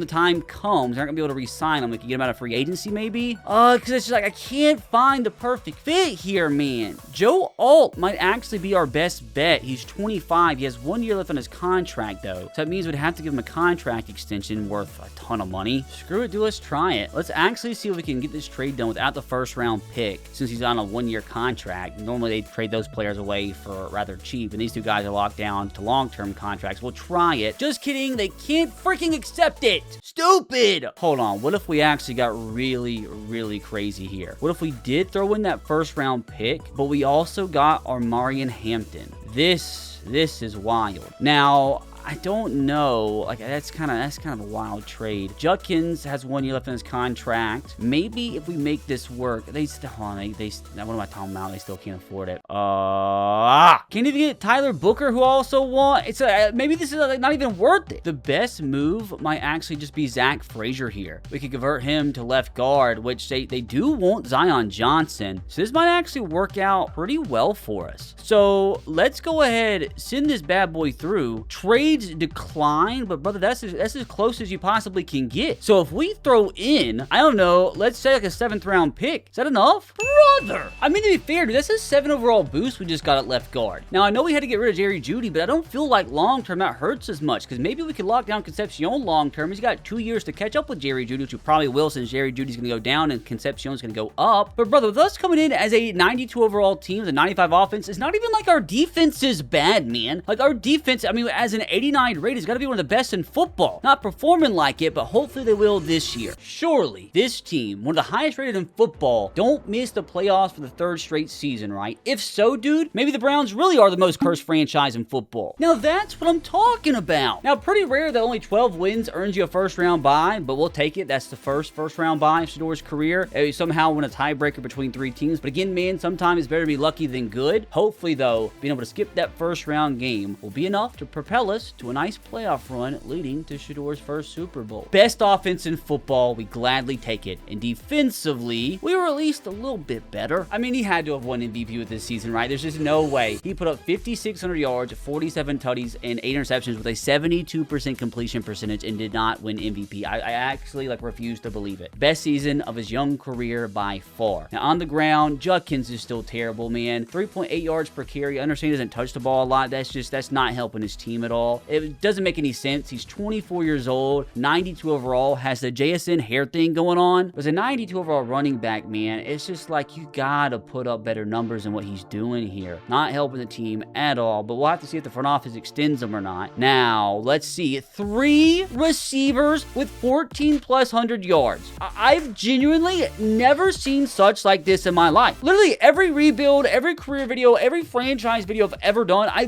the time comes, they're not going to be able to re-sign him. We can get him out of free agency, maybe? Because it's just like, I can't find the perfect fit here, man. Joe Alt might actually be our best bet. He's 25. He has 1 year left on his contract, though. So that means we'd have to give him a contract extension worth a ton of money. Screw it, dude. Let's try it. Let's actually see if we can get this trade done without the first round pick, since he's on a 1 year contract. Normally, they trade those players away for rather cheap, and these two guys are locked down to long-term contracts. We'll try it. Just kidding. They can't freaking accept it. Stupid. Hold on. What if we actually got really, really crazy here? What if we did throw in that first round pick, but we also got our Marion Hampton? This is wild. Now, I don't know. Like, that's kind of a wild trade. Judkins has 1 year left in his contract. Maybe if we make this work, they still, hold on, what am I talking about? They still can't afford it. Can't even get Tyler Booker, who also want. It's maybe this is like not even worth it. The best move might actually just be Zach Frazier here. We could convert him to left guard, which they do want Zion Johnson. So this might actually work out pretty well for us. So let's go ahead, send this bad boy through. Trades decline, but brother, that's as close as you possibly can get. So if we throw in, I don't know, let's say like a 7th round pick, is that enough? Brother! I mean, to be fair, dude, that's a 7 overall boost we just got at left guard. Now, I know we had to get rid of Jerry Jeudy, but I don't feel like long-term that hurts as much, because maybe we could lock down Concepcion long-term. He's got 2 years to catch up with Jerry Jeudy, which we probably will, since Jerry Judy's going to go down and Concepcion's going to go up. But brother, with us coming in as a 92 overall team with a 95 offense, it's not even like our defense is bad, man. Like, our defense, I mean, as an 89 rated, has got to be one of the best in football. Not performing like it, but hopefully they will this year. Surely, this team, one of the highest rated in football, don't miss the playoffs for the 3rd straight season, right? If so, dude, maybe the Browns really are the most cursed franchise in football. Now, that's what I'm talking about. Now, pretty rare that only 12 wins earns you a first-round bye, but we'll take it. That's the first-round bye of Shedeur's career. He somehow won a tiebreaker between 3 teams. But again, man, sometimes it's better to be lucky than good. Hopefully, though, being able to skip that first-round game will be enough to propel us to a nice playoff run leading to Shedeur's first Super Bowl. Best offense in football, we gladly take it. And defensively, we were at least a little bit better. I mean, he had to have won MVP with this season, right? There's just no way. He put up 5,600 yards, 47 tutties, and 8 interceptions with a 72% completion percentage and did not win MVP. I actually refuse to believe it. Best season of his young career by far. Now, on the ground, Judkins is still terrible, man. 3.8 yards per carry. I understand he doesn't touch the ball a lot. That's not helping his team at all. It doesn't make any sense. He's 24 years old, 92 overall, has the JSN hair thing going on. As a 92 overall running back, man, it's just like you gotta put up better numbers than what he's doing here. Not helping the team at all, but we'll have to see if the front office extends them or not. Now, let's see. 3 receivers with 14+ hundred yards. I've genuinely never seen such like this in my life. Literally every rebuild, every career video, every franchise video I've ever done, I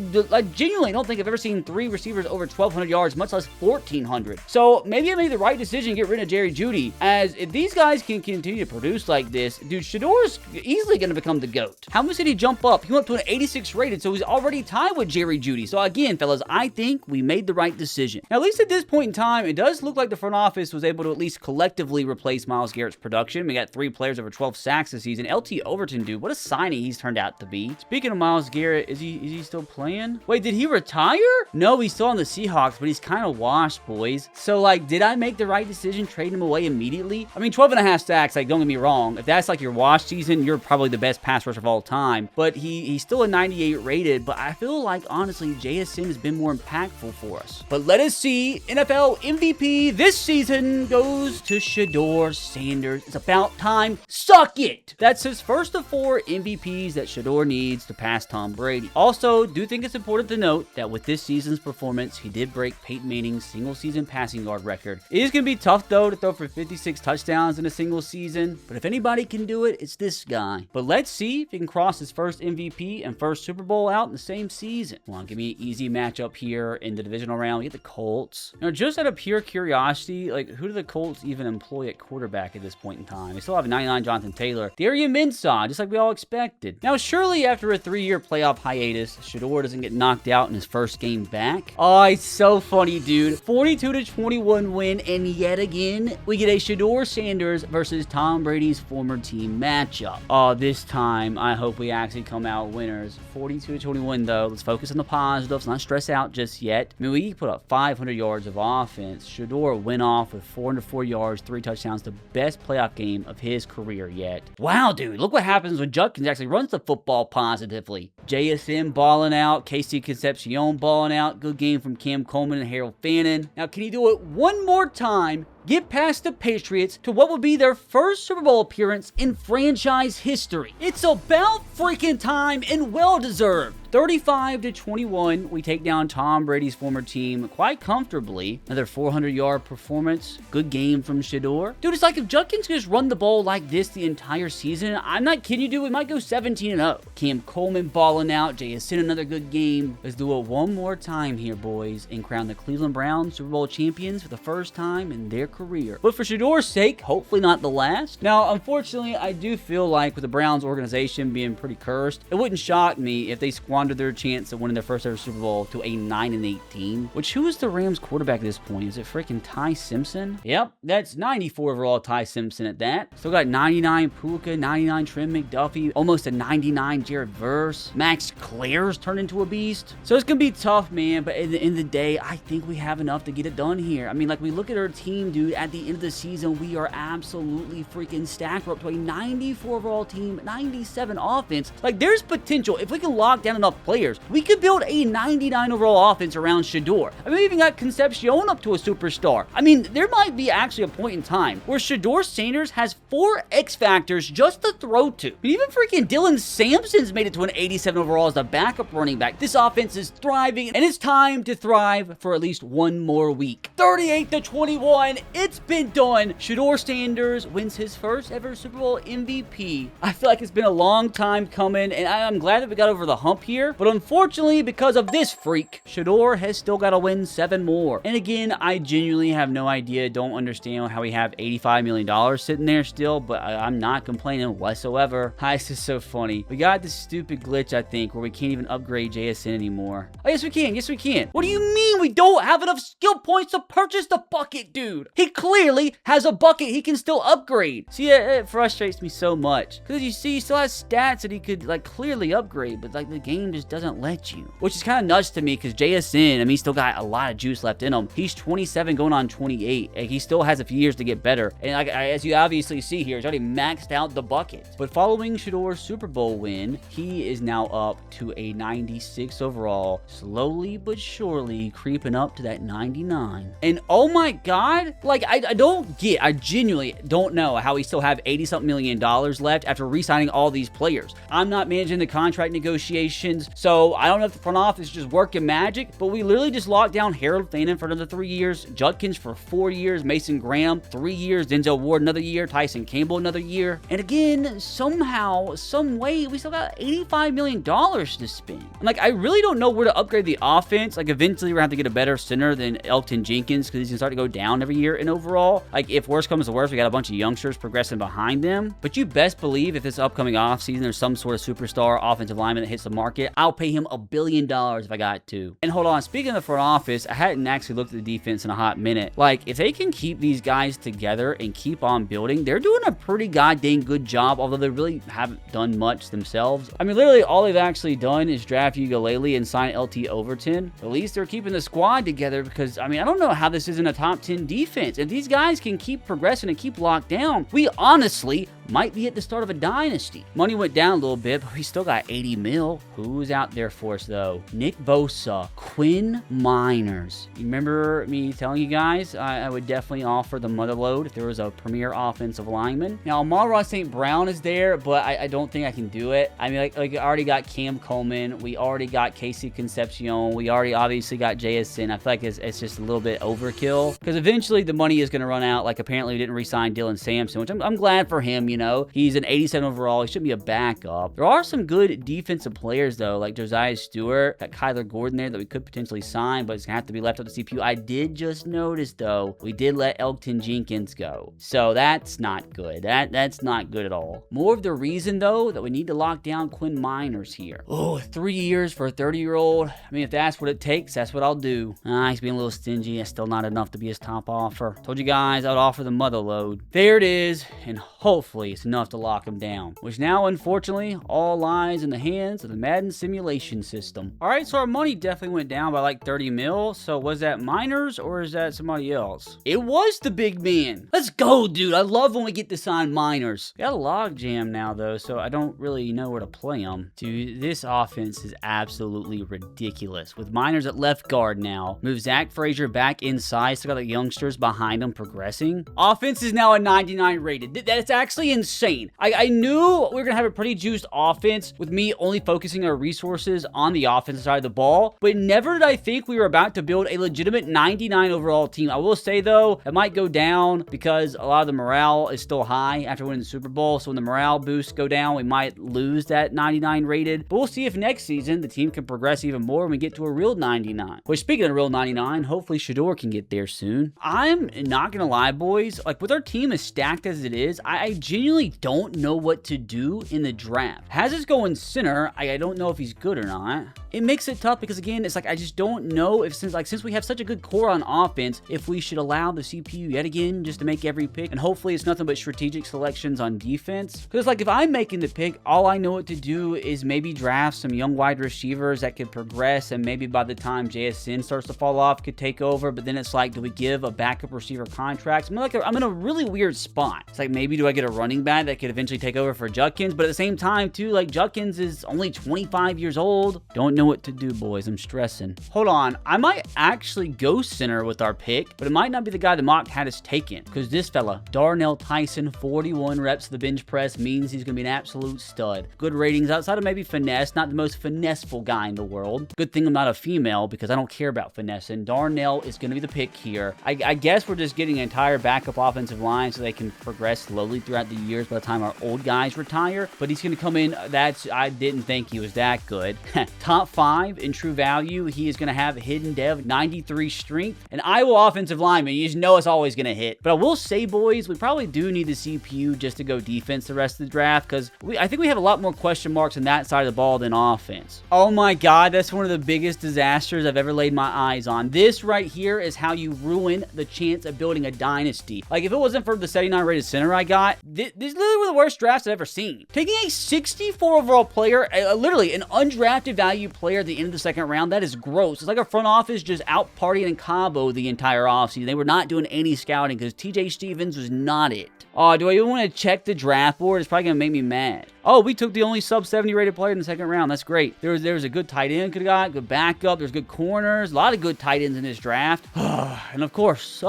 genuinely don't think I've ever seen 3 receivers over 1,200 yards, much less 1,400. So maybe I made the right decision to get rid of Jerry Jeudy, as if these guys can continue to produce like this, dude, Shedeur's easily going to become the GOAT. How much did he jump up? He went to an 86 rated, so he's already tied with Jerry Jeudy. So again, fellas, I think we made the right decision. Now, at least at this point in time, it does look like the front office was able to at least collectively replace Myles Garrett's production. We got 3 players over 12 sacks this season. LT Overton, dude, what a signing he's turned out to be. Speaking of Myles Garrett, is he still playing? Wait, did he retire? No, he's still on the Seahawks, but he's kind of washed, boys. So, did I make the right decision trading him away immediately? I mean, 12.5 sacks, don't get me wrong. If that's your wash season, you're probably the best pass rusher of all time. But he's still a 98 rated, but I feel like, honestly, JSN has been more impactful for us. But let us see. NFL MVP this season goes to Shedeur Sanders. It's about time. Suck it! That's his first of 4 MVPs that Shedeur needs to pass Tom Brady. Also, do think it's important to note that with this season's performance, performance, he did break Peyton Manning's single-season passing yard record. It is going to be tough, though, to throw for 56 touchdowns in a single season, but if anybody can do it, it's this guy. But let's see if he can cross his first MVP and first Super Bowl out in the same season. Come on, give me an easy matchup here in the divisional round. We get the Colts. Now, just out of pure curiosity, like, who do the Colts even employ at quarterback at this point in time? They still have 99 Jonathan Taylor. Darian Mensah, just like we all expected. Now, surely after a 3-year playoff hiatus, Shedeur doesn't get knocked out in his first game back. Oh, it's so funny, dude. 42-21 win, and yet again, we get a Shedeur Sanders versus Tom Brady's former team matchup. Oh, this time, I hope we actually come out winners. 42-21, though. Let's focus on the positives, not stress out just yet. I mean, we put up 500 yards of offense. Shedeur went off with 404 yards, 3 touchdowns, the best playoff game of his career yet. Wow, dude, look what happens when Judkins actually runs the football positively. JSN balling out, Casey Concepcion balling out. Good game from Cam Coleman and Harold Fannin. Now, can he do it one more time? Get past the Patriots to what would be their first Super Bowl appearance in franchise history. It's about freaking time and well-deserved. 35-21, we take down Tom Brady's former team quite comfortably. Another 400-yard performance. Good game from Shedeur. Dude, it's like if Judkins could just run the ball like this the entire season, I'm not kidding you, dude, we might go 17-0. Cam Coleman balling out. JSN, another good game. Let's do it one more time here, boys, and crown the Cleveland Browns Super Bowl champions for the first time in their career. But for Shedeur's sake, hopefully not the last. Now, unfortunately, I do feel like with the Browns organization being pretty cursed, it wouldn't shock me if they squandered their chance of winning their first ever Super Bowl to a 9-8 team. Which, who is the Rams quarterback at this point? Is it freaking Ty Simpson? Yep, that's 94 overall Ty Simpson at that. Still got 99 Puka, 99 Trent McDuffie, almost a 99 Jared Verse. Max Claire's turned into a beast. So it's gonna be tough, man, but at the end of the day, I think we have enough to get it done here. I mean, like, we look at our team, dude, at the end of the season, we are absolutely freaking stacked. We're up to a 94 overall team, 97 offense. Like, there's potential. If we can lock down enough players, we could build a 99 overall offense around Shedeur. I mean, we even got Concepcion up to a superstar. I mean, there might be actually a point in time where Shedeur Sanders has 4 X factors just to throw to. But even freaking Dylan Sampson's made it to an 87 overall as the backup running back. This offense is thriving, and it's time to thrive for at least one more week. 38-21, it's been done. Shedeur Sanders wins his first ever Super Bowl MVP. I feel like it's been a long time coming, and I'm glad that we got over the hump here. But unfortunately, because of this freak, Shedeur has still got to win 7 more. And again, I genuinely have no idea, don't understand how we have $85 million sitting there still, but I'm not complaining whatsoever. This is so funny. We got this stupid glitch, I think, where we can't even upgrade JSN anymore. Oh, yes, we can. Yes, we can. What do you mean we don't have enough skill points to purchase the bucket, dude? He clearly has a bucket he can still upgrade. See, it frustrates me so much. Because you see, he still has stats that he could, like, clearly upgrade, but, like, the game just doesn't let you. Which is kind of nuts to me because JSN, I mean, he's still got a lot of juice left in him. He's 27 going on 28. Like, he still has a few years to get better. And like, as you obviously see here, he's already maxed out the bucket. But following Shedeur's Super Bowl win, he is now up to a 96 overall, slowly but surely creeping up to that 99. And oh my God, like, I don't get, I genuinely don't know how he still have 80-something million left after re-signing all these players. I'm not managing the contract negotiations, so I don't know if the front office is just working magic, but we literally just locked down Harold Fannin for another 3 years, Judkins for 4 years, Mason Graham 3 years, Denzel Ward another year, Tyson Campbell another year. And again, somehow, some way, we still got $85 million to spend. And like, I really don't know where to upgrade the offense. Like, eventually we're gonna have to get a better center than Elgton Jenkins because he's gonna start to go down every year in overall. Like, if worse comes to worse, we got a bunch of youngsters progressing behind them. But you best believe if this upcoming offseason there's some sort of superstar offensive lineman that hits the market, I'll pay him $1 billion if I got to. And hold on, speaking of the front office, I hadn't actually looked at the defense in a hot minute. Like, if they can keep these guys together and keep on building, they're doing a pretty goddamn good job, although they really haven't done much themselves. I mean, literally all they've actually done is draft Ugalele and sign LT Overton. At least they're keeping the squad together because, I mean, I don't know how this isn't a top 10 defense. If these guys can keep progressing and keep locked down, we honestly might be at the start of a dynasty. Money went down a little bit, but we still got 80 mil. Who's out there for us, though? Nick Bosa, Quinn Miners. You remember me telling you guys I would definitely offer the motherload if there was a premier offensive lineman. Now, Amon-Ra St. Brown is there, but I don't think I can do it. I mean, like I already got Cam Coleman. We already got Casey Concepcion. We already obviously got JSN. I feel like it's just a little bit overkill because eventually the money is going to run out. Like, apparently we didn't re-sign Dylan Sampson, which I'm glad for him, you know. He's an 87 overall. He should be a backup. There are some good defensive players, though, like Josiah Stewart. Got Kyler Gordon there that we could potentially sign, but it's going to have to be left up to CPU. I did just notice, though, we did let Elgton Jenkins go. So that's not good. That's not good at all. More of the reason, though, that we need to lock down Quinn Miners here. Oh, 3 years for a 30-year-old. I mean, if that's what it takes, that's what I'll do. He's being a little stingy. That's still not enough to be his top offer. Told you guys I would offer the mother load. There it is, and hopefully it's enough to lock him down, which now, unfortunately, all lies in the hands of the Madden simulation system. All right, so our money definitely went down by like 30 mil. So was that Miners or is that somebody else? It was the big man. Let's go, dude. I love when we get to sign Miners. Got a log jam now, though, so I don't really know where to play him. Dude, this offense is absolutely ridiculous. With Miners at left guard now, move Zach Frazier back inside. Still got the youngsters behind him progressing. Offense is now a 99 rated. That's actually insane. I knew we were going to have a pretty juiced offense with me only focusing our resources on the offensive side of the ball, but never did I think we were about to build a legitimate 99 overall team. I will say, though, it might go down because a lot of the morale is still high after winning the Super Bowl, so when the morale boosts go down, we might lose that 99 rated, but we'll see if next season the team can progress even more when we get to a real 99. Which, speaking of real 99, hopefully Shedeur can get there soon. I'm not gonna lie, boys, like with our team as stacked as it is, I genuinely don't know what to do in the draft. Has us going center, I don't know if he's good or not. It makes it tough because, again, it's like I just don't know if since we have such a good core on offense, if we should allow the CPU yet again just to make every pick, and hopefully it's nothing but strategic selections on defense. Because like if I'm making the pick, all I know what to do is maybe draft some young wide receivers that could progress, and maybe by the time JSN starts to fall off, could take over. But then it's like, do we give a backup receiver contract? I'm in a really weird spot. It's like, maybe do I get a running back that could eventually take over for Judkins? But at the same time, too, like Judkins is only 25 years old. Don't know what to do, boys. I'm stressing. Hold on. I might actually go center with our pick, but it might not be the guy the mock had us taken, because this fella, Darnell Tyson, 41 reps of the bench press, means he's going to be an absolute stud. Good ratings outside of maybe finesse. Not the most finesseful guy in the world. Good thing I'm not a female because I don't care about finesse, and Darnell is going to be the pick here. I guess we're just getting an entire backup offensive line so they can progress slowly throughout the years by the time our old guys retire, but he's going to come in. I didn't think he was that good. Top 5 in true value. He is going to have hidden dev, 93 strength, and Iowa offensive lineman. You just know it's always going to hit. But I will say, boys, we probably do need the CPU just to go defense the rest of the draft, because I think we have a lot more question marks on that side of the ball than offense. Oh my God, that's one of the biggest disasters I've ever laid my eyes on. This right here is how you ruin the chance of building a dynasty. Like, if it wasn't for the 79 rated center I got, this is literally one of the worst drafts I've ever seen. Taking a 64 overall player, literally an undrafted value player at the end of the second round, that is gross. It's like a front office just out partying in Cabo the entire offseason. They were not doing any scouting because TJ Stevens was not it. Oh, do I even want to check the draft board? It's probably going to make me mad. Oh, we took the only sub 70 rated player in the second round. That's great. There was a good tight end could have got, good backup. There's good corners, a lot of good tight ends in this draft. And of course,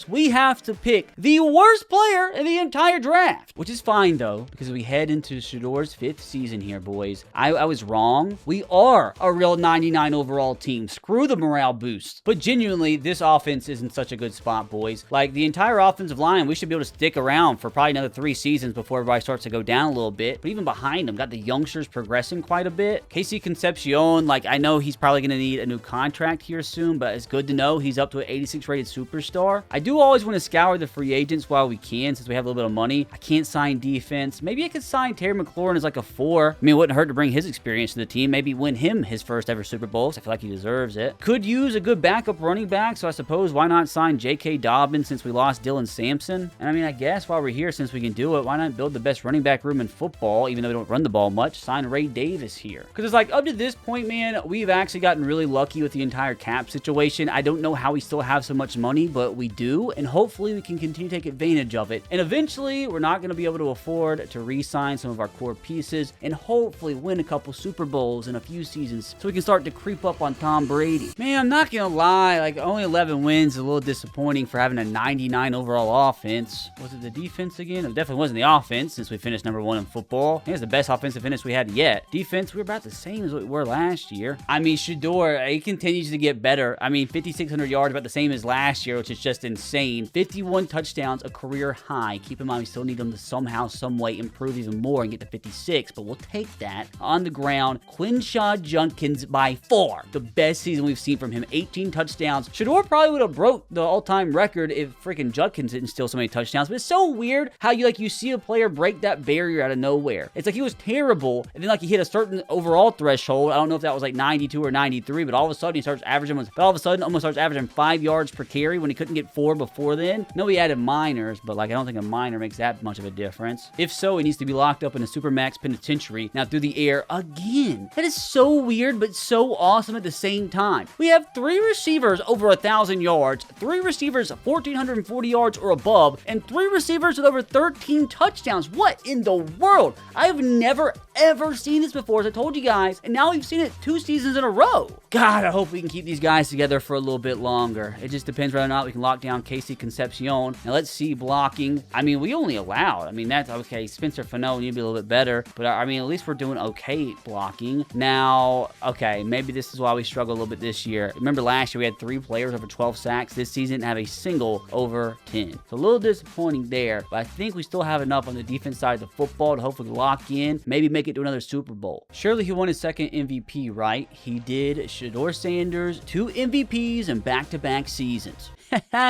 we have to pick the worst player in the entire draft, which is fine though, because we head into Shedeur's 5th season here, boys. I was wrong. We are a real 99 overall team. Screw the morale boost. But genuinely, this offense is in such a good spot, boys. Like, the entire offensive line, we should be able to stick around for probably another 3 seasons before everybody starts to go down a little bit. But even behind them, got the youngsters progressing quite a bit. Casey Concepcion, like, I know he's probably going to need a new contract here soon, but it's good to know he's up to an 86 rated superstar. I do always want to scour the free agents while we can, since we have a little bit of money. I can't sign defense. Maybe I could sign Terry McLaurin as like a 4. I mean, it wouldn't hurt to bring his experience to the team. Maybe win him his first ever Super Bowl, because I feel like he deserves it. Could use a good backup running back, so I suppose why not sign J.K. Dobbins since we lost Dylan Sampson? And I mean, I guess while we're here, since we can do it, why not build the best running back room in football? ball, even though we don't run the ball much. Sign Ray Davis here. Because it's like, up to this point, man, we've actually gotten really lucky with the entire cap situation. I don't know how we still have so much money, but we do, and hopefully we can continue to take advantage of it. And eventually, we're not going to be able to afford to re-sign some of our core pieces and hopefully win a couple Super Bowls in a few seasons so we can start to creep up on Tom Brady. Man, I'm not going to lie, like only 11 wins is a little disappointing for having a 99 overall offense. Was it the defense again? It definitely wasn't the offense since we finished #1 in football. I think it's the best offensive finish we had yet. Defense, we were about the same as what we were last year. I mean, Shedeur, he continues to get better. I mean, 5,600 yards, about the same as last year, which is just insane. 51 touchdowns, a career high. Keep in mind, we still need them to somehow, some way improve even more and get to 56, but we'll take that. On the ground, Quinshaw Judkins by far the best season we've seen from him. 18 touchdowns. Shedeur probably would have broke the all-time record if freaking Judkins didn't steal so many touchdowns, but it's so weird how you see a player break that barrier out of nowhere. It's like he was terrible, and then like he hit a certain overall threshold. I don't know if that was like 92 or 93, but all of a sudden he starts averaging, almost starts averaging 5 yards per carry when he couldn't get 4 before then. No, he added minors, but like I don't think a minor makes that much of a difference. If so, he needs to be locked up in a Supermax penitentiary. Now through the air again. That is so weird, but so awesome at the same time. We have 3 receivers over 1,000 yards, 3 receivers 1,440 yards or above, and 3 receivers with over 13 touchdowns. What in the world? I have never ever seen this before, as I told you guys, and now we've seen it 2 seasons in a row. God, I hope we can keep these guys together for a little bit longer. It just depends whether or not we can lock down Casey Concepcion. Now let's see blocking. I mean, we only allowed. I mean, that's okay. Spencer Fano need to be a little bit better, but I mean, at least we're doing okay blocking. Now, okay, maybe this is why we struggle a little bit this year. Remember last year we had 3 players over 12 sacks. This season didn't have a single over 10. So a little disappointing there, but I think we still have enough on the defense side of the football to hopefully lock in, maybe make it to another Super Bowl. Surely he won his 2nd MVP, right? He did. Shedeur Sanders, 2 MVPs in back-to-back seasons.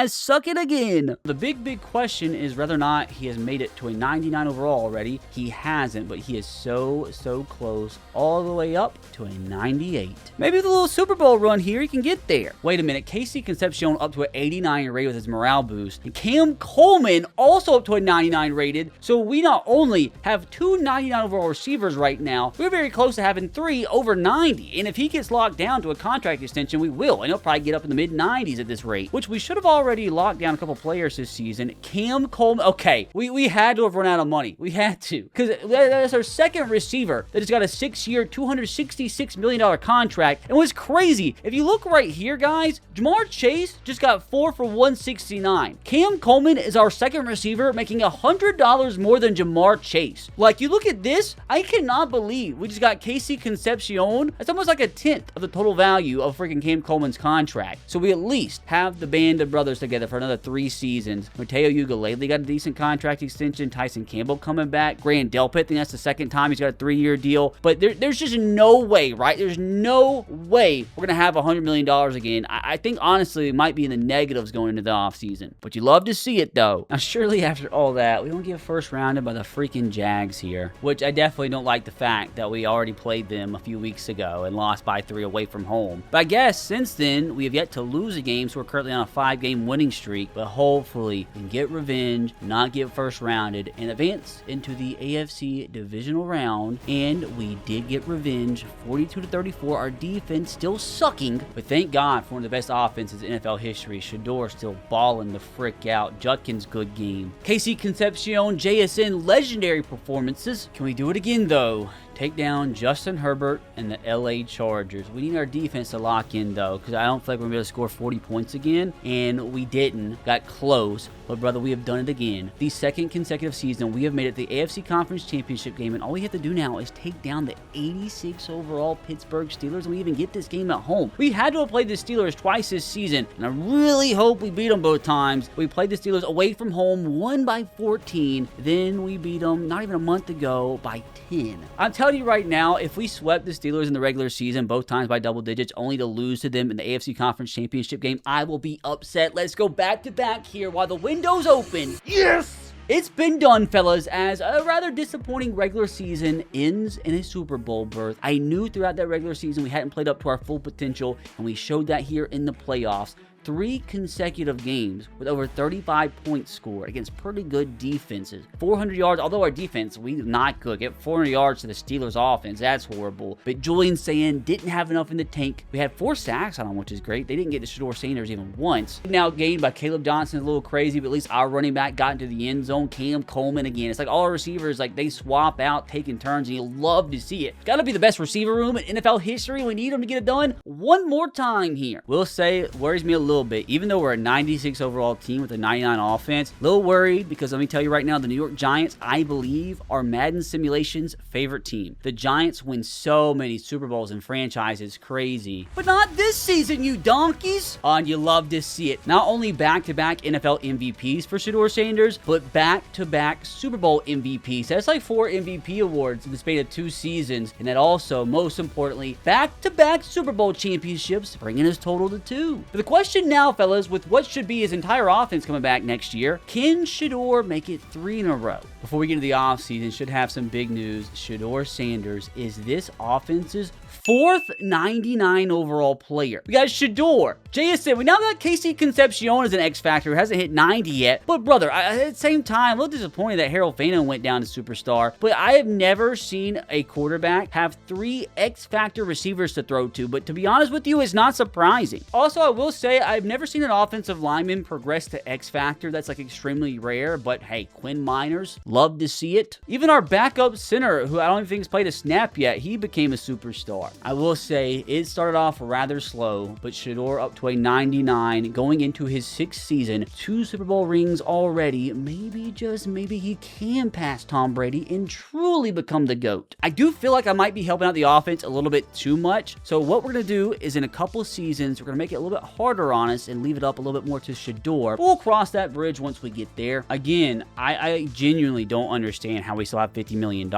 Suck it again. The big question is whether or not he has made it to a 99 overall already. He hasn't, but he is so close all the way up to a 98. Maybe with a little Super Bowl run here, he can get there. Wait a minute. Casey Concepcion up to an 89 rated with his morale boost. And Cam Coleman also up to a 99 rated. So we not only have 2 99 overall receivers right now, we're very close to having 3 over 90. And if he gets locked down to a contract extension, we will. And he'll probably get up in the mid-90s at this rate, which we should have already locked down a couple players this season. Cam Coleman, okay, we had to have run out of money. We had to, because that's our 2nd receiver that has got a 6-year, $266 million contract. And what's crazy, if you look right here, guys, Jamar Chase just got 4 for $169. Cam Coleman is our 2nd receiver, making $100 more than Jamar Chase. Like, you look at this, I cannot believe we just got Casey Concepcion. That's almost like a 10th of the total value of freaking Cam Coleman's contract. So we at least have the band of brothers together for another 3 seasons. Mateo Ugalele got a decent contract extension. Tyson Campbell coming back. Grant Delpit, I think that's the 2nd time he's got a 3-year deal. But there's just no way, right? There's no way we're going to have $100 million again. I think, honestly, it might be in the negatives going into the offseason. But you love to see it, though. Now, surely after all that, we don't get first rounded by the freaking Jags here, which I definitely don't like the fact that we already played them a few weeks ago and lost by 3 away from home. But I guess since then, we have yet to lose a game, so we're currently on a 5-game winning streak, but hopefully we can get revenge, not get first rounded, and advance into the AFC divisional round. And we did get revenge, 42-34. Our defense still sucking, but thank God for one of the best offenses in NFL history. Shedeur still balling the frick out. Judkins, good game. Casey Concepcion, JSN, legendary performances. Can we do it again, though? Take down Justin Herbert and the LA Chargers. We need our defense to lock in, though, because I don't feel like we're going to be able to score 40 points again, and we didn't. Got close, but, brother, we have done it again. The 2nd consecutive season, we have made it the AFC Conference Championship game, and all we have to do now is take down the 86 overall Pittsburgh Steelers, and we even get this game at home. We had to have played the Steelers twice this season, and I really hope we beat them both times. We played the Steelers away from home, won by 14. Then we beat them, not even a month ago, by 10. I'm telling you right now, if we swept the Steelers in the regular season both times by double digits, only to lose to them in the AFC Conference Championship game, I will be upset. Let's go back to back here while the window's open. Yes! It's been done, fellas, as a rather disappointing regular season ends in a Super Bowl berth. I knew throughout that regular season we hadn't played up to our full potential, and we showed that here in the playoffs. 3 consecutive games with over 35 points scored against pretty good defenses. 400 yards, although our defense, we not good. Get 400 yards to the Steelers offense, that's horrible. But Julian Sand didn't have enough in the tank. We had 4 sacks on him, which is great. They didn't get to Shedeur Sanders even once. Now gained by Caleb Johnson is a little crazy, but at least our running back got into the end zone. Cam Coleman again. It's like all our receivers, like they swap out, taking turns, and you love to see it. Got to be the best receiver room in NFL history. We need them to get it done one more time here. Will say it worries me a little bit, even though we're a 96 overall team with a 99 offense. A little worried because let me tell you right now, the New York Giants, I believe, are Madden Simulation's favorite team. The Giants win so many Super Bowls and franchises, crazy. But not this season, you donkeys! And you love to see it. Not only back-to-back NFL MVPs for Shedeur Sanders, but back-to-back Super Bowl MVPs. That's like 4 MVP awards in the span of 2 seasons. And then also, most importantly, back-to-back Super Bowl championships, bringing his total to 2. But the question now, fellas, with what should be his entire offense coming back next year, can Shedeur make it 3 in a row? Before we get into the offseason, should have some big news. Shedeur Sanders is this offense's 4th 99 overall player. We got Shedeur. JSN, we now got Casey Concepcion as an X Factor who hasn't hit 90 yet. But brother, at the same time, a little disappointed that Harold Fano went down to superstar. But I have never seen a quarterback have 3 X Factor receivers to throw to. But to be honest with you, it's not surprising. Also, I will say I've never seen an offensive lineman progress to X Factor. That's like extremely rare. But hey, Quinn Miners, love to see it. Even our backup center, who I don't even think has played a snap yet, he became a superstar. I will say it started off rather slow, but Shedeur up to a 99 going into his 6th season, 2 Super Bowl rings already. Maybe, just maybe, he can pass Tom Brady and truly become the GOAT. I do feel like I might be helping out the offense a little bit too much. So what we're going to do is in a couple seasons, we're going to make it a little bit harder on us and leave it up a little bit more to Shedeur. We'll cross that bridge once we get there. Again, I genuinely don't understand how we still have $50 million.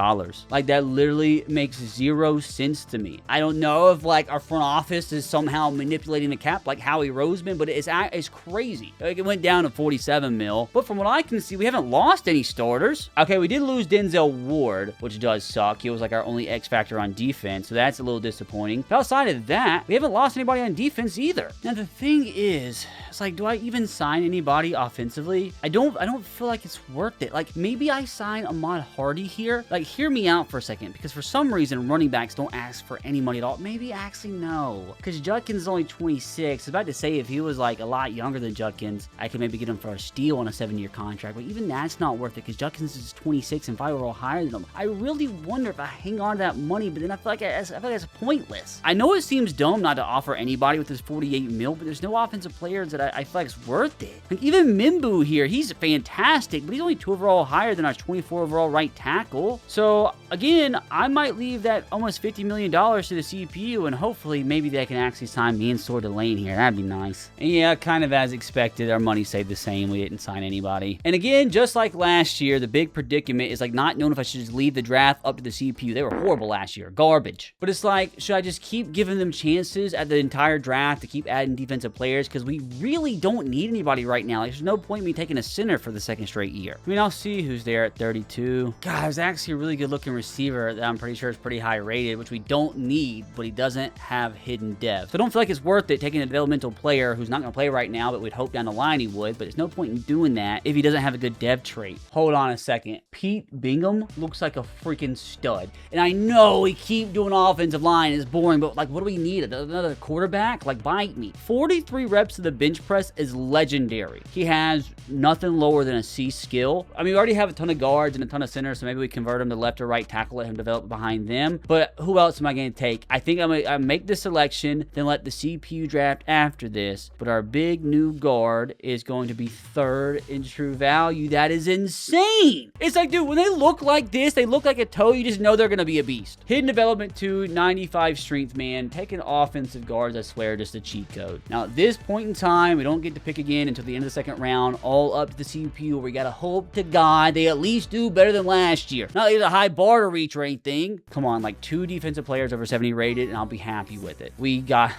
Like, that literally makes 0 sense to me. I don't know if like our front office is somehow manipulating the cap like Howie Roseman, but it's crazy. Like, it went down to 47 mil, but from what I can see, we haven't lost any starters. Okay, we did lose Denzel Ward, which does suck. He was like our only X factor on defense, so that's a little disappointing. But outside of that, we haven't lost anybody on defense either. Now the thing is, it's like, do I even sign anybody offensively? I don't feel like it's worth it. Like, maybe I sign Ahmad Hardy here. Like, hear me out for a second, because for some reason running backs don't ask for any money at all. Maybe actually no, because Judkins is only 26. I was about to say if he was like a lot younger than Judkins, I could maybe get him for a steal on a 7-year contract, but even that's not worth it because Judkins is 26 and 5 overall higher than him. I really wonder if I hang on to that money, but then I feel like it's pointless. I know it seems dumb not to offer anybody with this 48 mil, but there's no offensive players that I feel like it's worth it. Like, even Mimbu here, he's fantastic, but he's only 2 overall higher than our 24 overall right tackle. So again, I might leave that almost $50 million to the CPU, and hopefully maybe they can actually sign me and Sword of Lane here. That'd be nice. And yeah, kind of as expected, our money stayed the same. We didn't sign anybody. And again, just like last year, the big predicament is like not knowing if I should just leave the draft up to the CPU. They were horrible last year. Garbage. But it's like, should I just keep giving them chances at the entire draft to keep adding defensive players? Because we really don't need anybody right now. Like, there's no point in me taking a center for the 2nd straight year. I mean, I'll see who's there at 32. God, there's actually a really good looking receiver that I'm pretty sure is pretty high rated, which we don't need, but he doesn't have hidden depth. So I don't feel like it's worth it taking a developmental player who's not going to play right now, but we'd hope down the line he would. But there's no point in doing that if he doesn't have a good dev trait. Hold on a second. Pete Bingham looks like a freaking stud. And I know we keep doing offensive line. It's boring, but like, what do we need? Another quarterback? Like, bite me. 43 reps of the bench press is legendary. He has nothing lower than a C skill. I mean, we already have a ton of guards and a ton of centers, so maybe we convert him to left or right tackle, let him develop behind them. But who else am I going to take? I think I'm going to make the selection, then let the CPU draft after this. But our big new guard is going to be 3rd in true value. That is insane. It's like, dude, when they look like this, they look like a toe. You just know they're going to be a beast. Hidden development 2, 95 strength, man. Taking offensive guards, I swear, just a cheat code. Now, at this point in time, we don't get to pick again until the end of the 2nd round. All up to the CPU. We got to hope to God they at least do better than last year. Not like a high bar to reach or anything. Come on, like 2 defensive players over 70 rated, and I'll be happy with it. We got...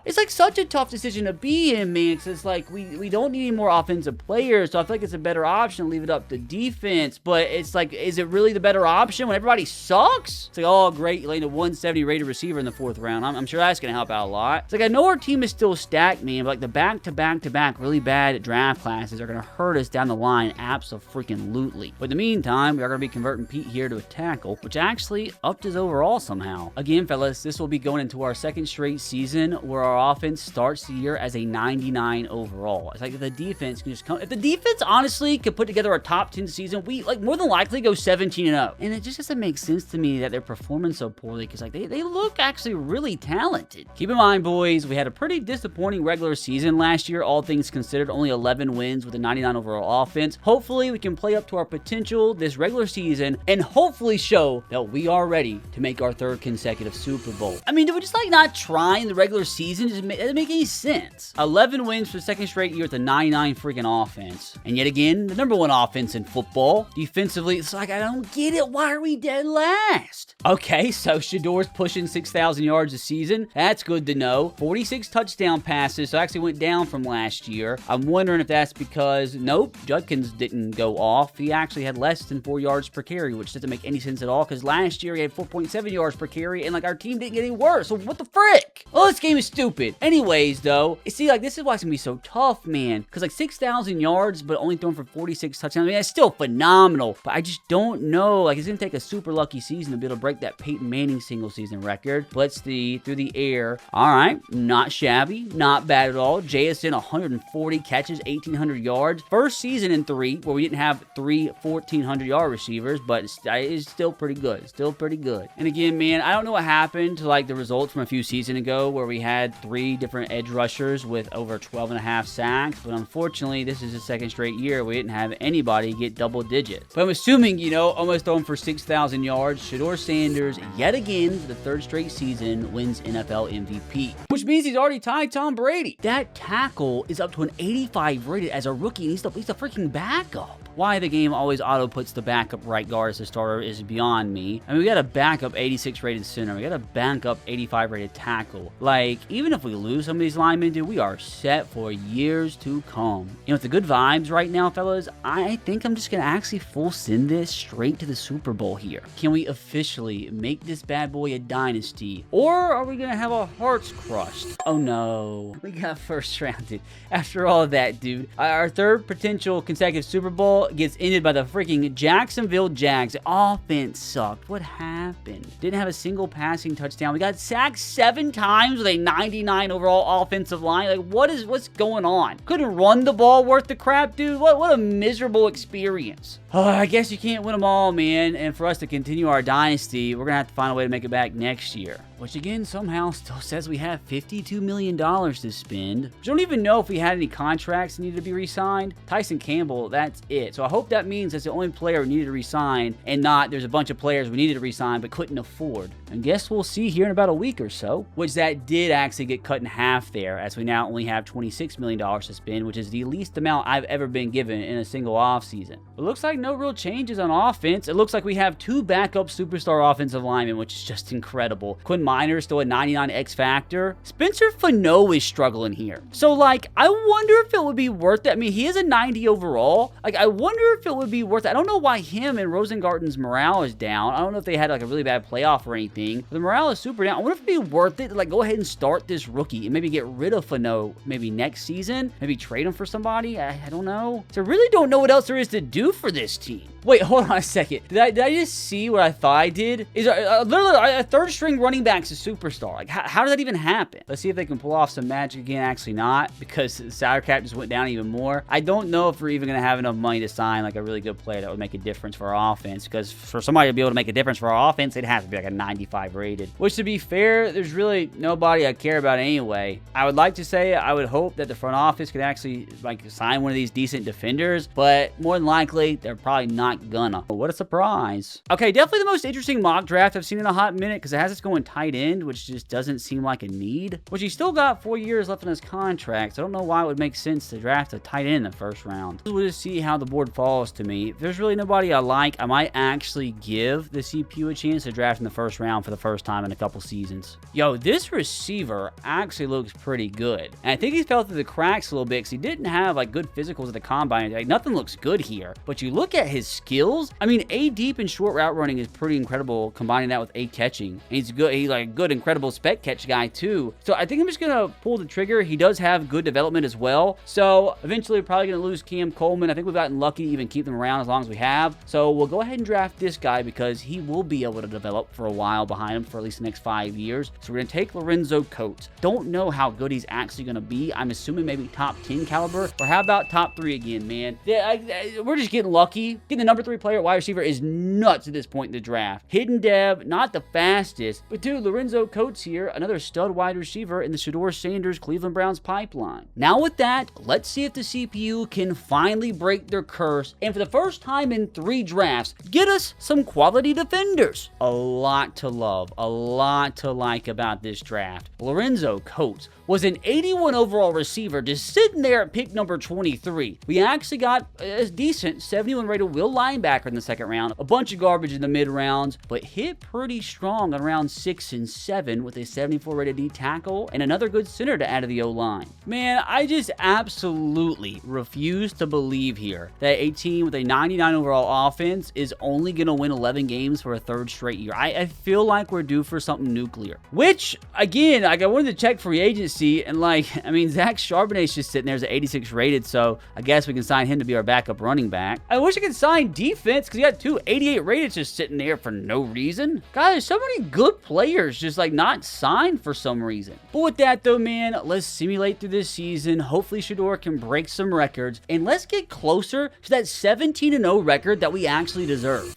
It's like such a tough decision to be in, man, because it's like we don't need any more offensive players, so I feel like it's a better option to leave it up to defense. But it's like, is it really the better option when everybody sucks? It's like, oh, great, you laid a 170 rated receiver in the 4th round. I'm sure that's going to help out a lot. It's like, I know our team is still stacked, man, but like the back-to-back really bad draft classes are going to hurt us down the line abso-freaking-lutely. But in the meantime, we are going to be converting Pete here to a tackle, which actually upped his overall somehow. Again, fellas, this will be going into our 2nd straight season where our offense starts the year as a 99 overall. It's like if the defense can just come, if the defense honestly could put together a top 10 season, we like more than likely go 17-0. And it just doesn't make sense to me that they're performing so poorly, because like they look actually really talented. Keep in mind, boys, we had a pretty disappointing regular season last year, all things considered. Only 11 wins with a 99 overall offense. Hopefully we can play up to our potential this regular season and hopefully show that we are ready to make our 3rd consecutive Super Bowl. I mean, did we just like not try in the regular season? It doesn't make any sense. 11 wins for the 2nd straight year with a 99 freaking offense. And yet again, the #1 offense in football. Defensively, it's like, I don't get it. Why are we dead last? Okay, so Shedeur's pushing 6,000 yards a season. That's good to know. 46 touchdown passes, so actually went down from last year. I'm wondering if that's because, nope, Judkins didn't go off. He actually had less than 4 yards per carry, which doesn't make any sense at all, because last year he had 4.7 yards per carry, and like our team didn't get any worse. So what the frick? Oh, this game is stupid. Anyways, though, you see, like this is why it's gonna be so tough, man, because like 6,000 yards, but only throwing for 46 touchdowns. I mean, that's still phenomenal, but I just don't know. Like, it's gonna take a super lucky season to be able to break that Peyton Manning single season record. Blitz through the air. All right, not shabby, not bad at all. JSN 140 catches, 1,800 yards. First season in 3 where we didn't have 3 1,400-yard receivers, but it's still pretty good. Still pretty good. And again, man, I don't know what happened to like the results from a few seasons ago where we had 3 different edge rushers with over 12.5 sacks, but unfortunately, this is the 2nd straight year we didn't have anybody get double digits. But I'm assuming, you know, almost throwing for 6,000 yards, Shedeur Sanders, yet again, for the 3rd straight season, wins NFL MVP, which means he's already tied Tom Brady. That tackle is up to an 85 rated as a rookie, and he's the freaking backup. Why the game always auto puts the backup right guard as the starter is beyond me. I mean, we got a backup 86 rated center. We got a backup 85 rated tackle. Like, even if we lose some of these linemen, dude, we are set for years to come. You know, with the good vibes right now, fellas, I think I'm just going to actually full send this straight to the Super Bowl here. Can we officially make this bad boy a dynasty? Or are we going to have our hearts crushed? Oh no. We got 1st rounded. After all of that, dude, our 3rd potential consecutive Super Bowl gets ended by the freaking Jacksonville Jags. The offense sucked. What happened? Didn't have a single passing touchdown. We got sacked 7 times with a 99 overall offensive line. Like, what's going on? Couldn't run the ball worth the crap, dude. What a miserable experience. Oh, I guess you can't win them all, man. And for us to continue our dynasty, we're gonna have to find a way to make it back next year. Which again, somehow still says we have $52 million to spend. We don't even know if we had any contracts that needed to be re-signed. Tyson Campbell, that's it. So I hope that means that's the only player we needed to re-sign, and not there's a bunch of players we needed to re-sign but couldn't afford. And guess we'll see here in about a week or so. Which that did actually get cut in half there, as we now only have $26 million to spend, which is the least amount I've ever been given in a single offseason. But looks like no real changes on offense. It looks like we have 2 backup superstar offensive linemen, which is just incredible. Quinn Minor still a 99 X factor. Spencer Fano is struggling here. So like, I wonder if it would be worth it. I mean, he is a 90 overall. Like, I wonder if it would be worth it. I don't know why him and Rosengarten's morale is down. I don't know if they had like a really bad playoff or anything. The morale is super down. I wonder if it'd be worth it to like go ahead and start this rookie and maybe get rid of Fano maybe next season. Maybe trade him for somebody. I don't know. So I really don't know what else there is to do for this team. Wait, hold on a second. Did I just see what I thought I did? Is literally a 3rd string running back's a superstar. Like, how does that even happen? Let's see if they can pull off some magic again. Actually not, because the salary cap just went down even more. I don't know if we're even going to have enough money to sign like a really good player that would make a difference for our offense, because for somebody to be able to make a difference for our offense, it has to be like a 95 rated. Which, to be fair, there's really nobody I care about anyway. I would like to say I would hope that the front office could actually like sign one of these decent defenders, but more than likely, they're probably not gonna. What a surprise. Okay, definitely the most interesting mock draft I've seen in a hot minute, because it has us going tight tight end, which just doesn't seem like a need. Which he's still got 4 years left on his contract, so I don't know why it would make sense to draft a tight end in the first round. We'll just see how the board falls to me. If there's really nobody I like, I might actually give the CPU a chance to draft in the first round for the first time in a couple seasons. Yo, this receiver actually looks pretty good. And I think he fell through the cracks a little bit because he didn't have like good physicals at the combine. Like, nothing looks good here. But you look at his skills. I mean, A deep and short route running is pretty incredible, combining that with A catching. And he's good. He's like a good, incredible spec catch guy too. So I think I'm just gonna pull the trigger. He does have good development as well. So eventually we're probably gonna lose Cam Coleman. I think we've gotten lucky to even keep them around as long as we have. So we'll go ahead and draft this guy because he will be able to develop for a while behind him for at least the next 5 years. So we're gonna take Lorenzo Coates. Don't know how good he's actually gonna be. I'm assuming maybe top 10 caliber, or how about top 3 again, man? Yeah, we're just getting lucky. Getting the number 3 player at wide receiver is nuts at this point in the draft. Hidden dev, not the fastest, but dude, Lorenzo Coates here, another stud wide receiver in the Shedeur Sanders Cleveland Browns pipeline. Now with that, let's see if the CPU can finally break their curse and for the first time in 3 drafts, get us some quality defenders. A lot to love, a lot to like about this draft. Lorenzo Coates was an 81 overall receiver just sitting there at pick number 23. We actually got a decent 71 rated will linebacker in the second round, a bunch of garbage in the mid rounds, but hit pretty strong on round 6 and 7 with a 74 rated D tackle and another good center to add to the O-line. Man, I just absolutely refuse to believe here that a team with a 99 overall offense is only going to win 11 games for a 3rd straight year. I feel like we're due for something nuclear, which again, I wanted to check free agency. And like, I mean, Zach Charbonnet's just sitting there as an 86 rated, so I guess we can sign him to be our backup running back. I wish I could sign defense because he got 2 88 rated just sitting there for no reason. God, there's so many good players just like not signed for some reason. But with that though, man, let's simulate through this season. Hopefully Shedeur can break some records and let's get closer to that 17-0 record that we actually deserve.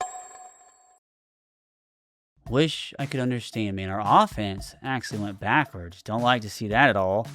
Wish I could understand, man. Our offense actually went backwards. Don't like to see that at all.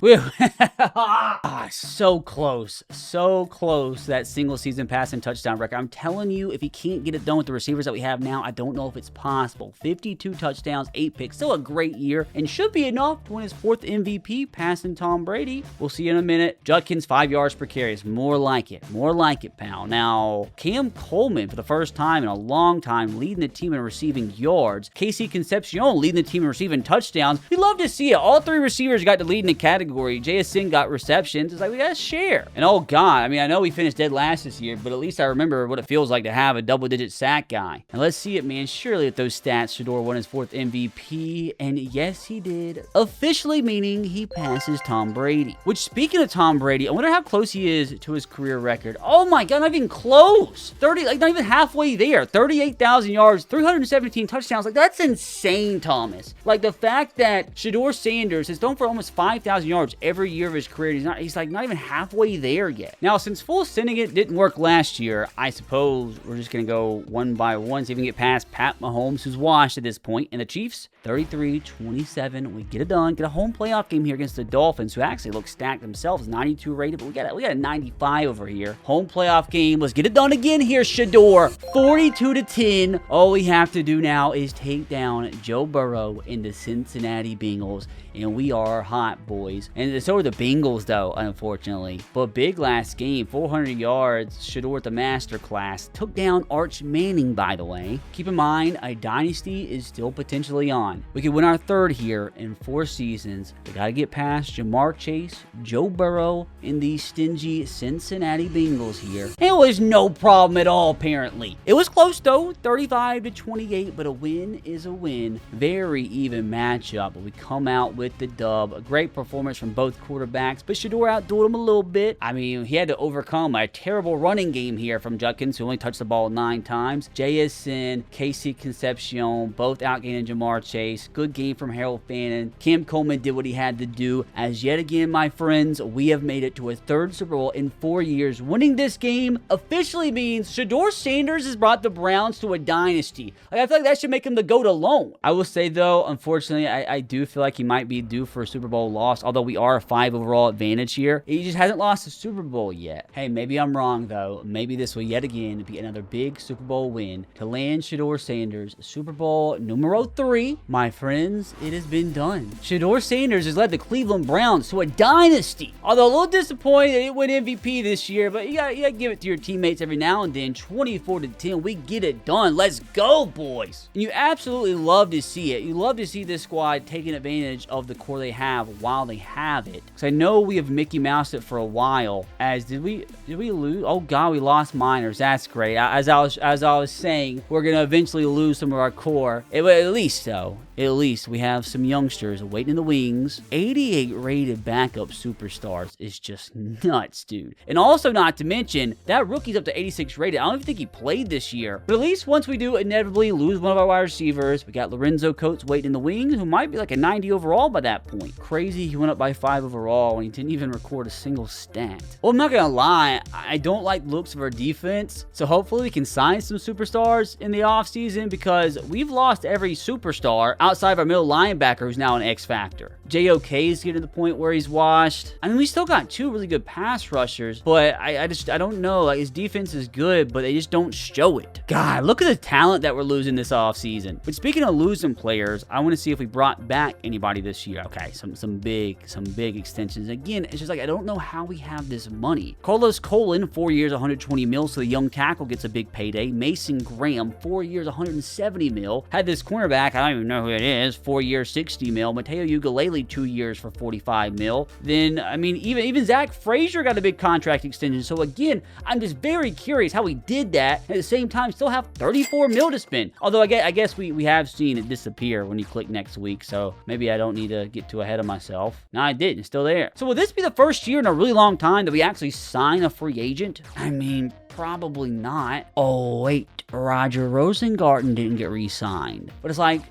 So close. So close to that single season passing touchdown record. I'm telling you, if he can't get it done with the receivers that we have now, I don't know if it's possible. 52 touchdowns, 8 picks. Still a great year and should be enough to win his 4th MVP passing Tom Brady. We'll see in a minute. Judkins, 5 yards per carry. It's more like it. More like it, pal. Now, Cam Coleman, for the first time in a long time, leading the team in receiving yards. Casey Concepcion leading the team in receiving touchdowns. We love to see it. All 3 receivers got to lead in the category. JSN got receptions. It's like, we got to share. And oh God, I mean, I know we finished dead last this year, but at least I remember what it feels like to have a double-digit sack guy. And let's see it, man. Surely with those stats, Shedeur won his 4th MVP. And yes, he did. Officially meaning he passes Tom Brady. Which, speaking of Tom Brady, I wonder how close he is to his career record. Oh my God, not even close. 30, like not even halfway there. 38,000 yards, 317 touchdowns. Like, that's insane. Thomas. Like the fact that Shedeur Sanders has thrown for almost 5,000 yards every year of his career. He's like not even halfway there yet. Now, since full sending it didn't work last year, I suppose we're just going to go one by one, see if we can get past Pat Mahomes, who's washed at this point, and the Chiefs, 33-27. We get it done. Get a home playoff game here against the Dolphins, who actually look stacked themselves, 92 rated, but we got a 95 over here. Home playoff game. Let's get it done again here, Shedeur. 42-10. All we have to do now is take down Joe Burrow in the Cincinnati Bengals, and we are hot, boys. And so are the Bengals, though, unfortunately. But big last game, 400 yards. Shedeur with the masterclass. Took down Arch Manning, by the way. Keep in mind, a dynasty is still potentially on. We could win our 3rd here in 4 seasons. We got to get past Jamar Chase, Joe Burrow, and these stingy Cincinnati Bengals here. It was no problem at all, apparently. It was close, though, 35-28, but a win is a win. Very even matchup, but we come out with the dub. A great performance from both quarterbacks, but Shedeur outdueled him a little bit. I mean, he had to overcome a terrible running game here from Judkins, who only touched the ball 9 times. JSN, Casey Concepcion, both outgaining Jamar Chase. Good game from Harold Fannin. Cam Coleman did what he had to do. As yet again, my friends, we have made it to a 3rd Super Bowl in 4 years. Winning this game officially means Shedeur Sanders has brought the Browns to a dynasty. Like, I feel like that should make him the GOAT alone. I will say, though, unfortunately, I do feel like he might be be due for a Super Bowl loss, although we are a 5 overall advantage here. He just hasn't lost a Super Bowl yet. Hey, maybe I'm wrong, though. Maybe this will yet again be another big Super Bowl win to land Shedeur Sanders Super Bowl numero 3. My friends, it has been done. Shedeur Sanders has led the Cleveland Browns to a dynasty. Although a little disappointed they didn't win MVP this year, but you gotta give it to your teammates every now and then. 24-10, we get it done. Let's go, boys. And you absolutely love to see it. You love to see this squad taking advantage of the core they have while they have it. Because I know we have Mickey Moused it for a while. As did we lose? Oh God, we lost minors. That's great. As I was saying, we're gonna eventually lose some of our core. At least we have some youngsters waiting in the wings. 88 rated backup superstars is just nuts, dude. And also, not to mention, that rookie's up to 86 rated. I don't even think he played this year. But at least once we do inevitably lose one of our wide receivers, we got Lorenzo Coates waiting in the wings, who might be like a 90 overall by that point. Crazy, he went up by 5 overall, and he didn't even record a single stat. Well, I'm not gonna lie, I don't like the looks of our defense, so hopefully we can sign some superstars in the offseason, because we've lost every superstar outside of our middle linebacker, who's now an X factor. JOK is getting to the point where he's washed. I mean, we still got 2 really good pass rushers, but I don't know. Like, his defense is good, but they just don't show it. God, look at the talent that we're losing this offseason. But speaking of losing players, I want to see if we brought back anybody this year. Okay, some big extensions. Again, it's just like, I don't know how we have this money. Carlos Colon, 4 years, 120 mil, so the young tackle gets a big payday. Mason Graham, 4 years, 170 mil. Had this cornerback, I don't even know who it is, 4 years, 60 mil. Mateo Ugalele, 2 years for 45 mil. Then, I mean, even Zach Frazier got a big contract extension. So again, I'm just very curious how we did that, and at the same time still have 34 mil to spend. Although I guess we have seen it disappear when you click next week, so maybe I don't need to get too ahead of myself. No, I didn't. It's still there. So will this be the first year in a really long time that we actually sign a free agent? I mean, probably not. Oh, wait. Roger Rosengarten didn't get re-signed. But it's like,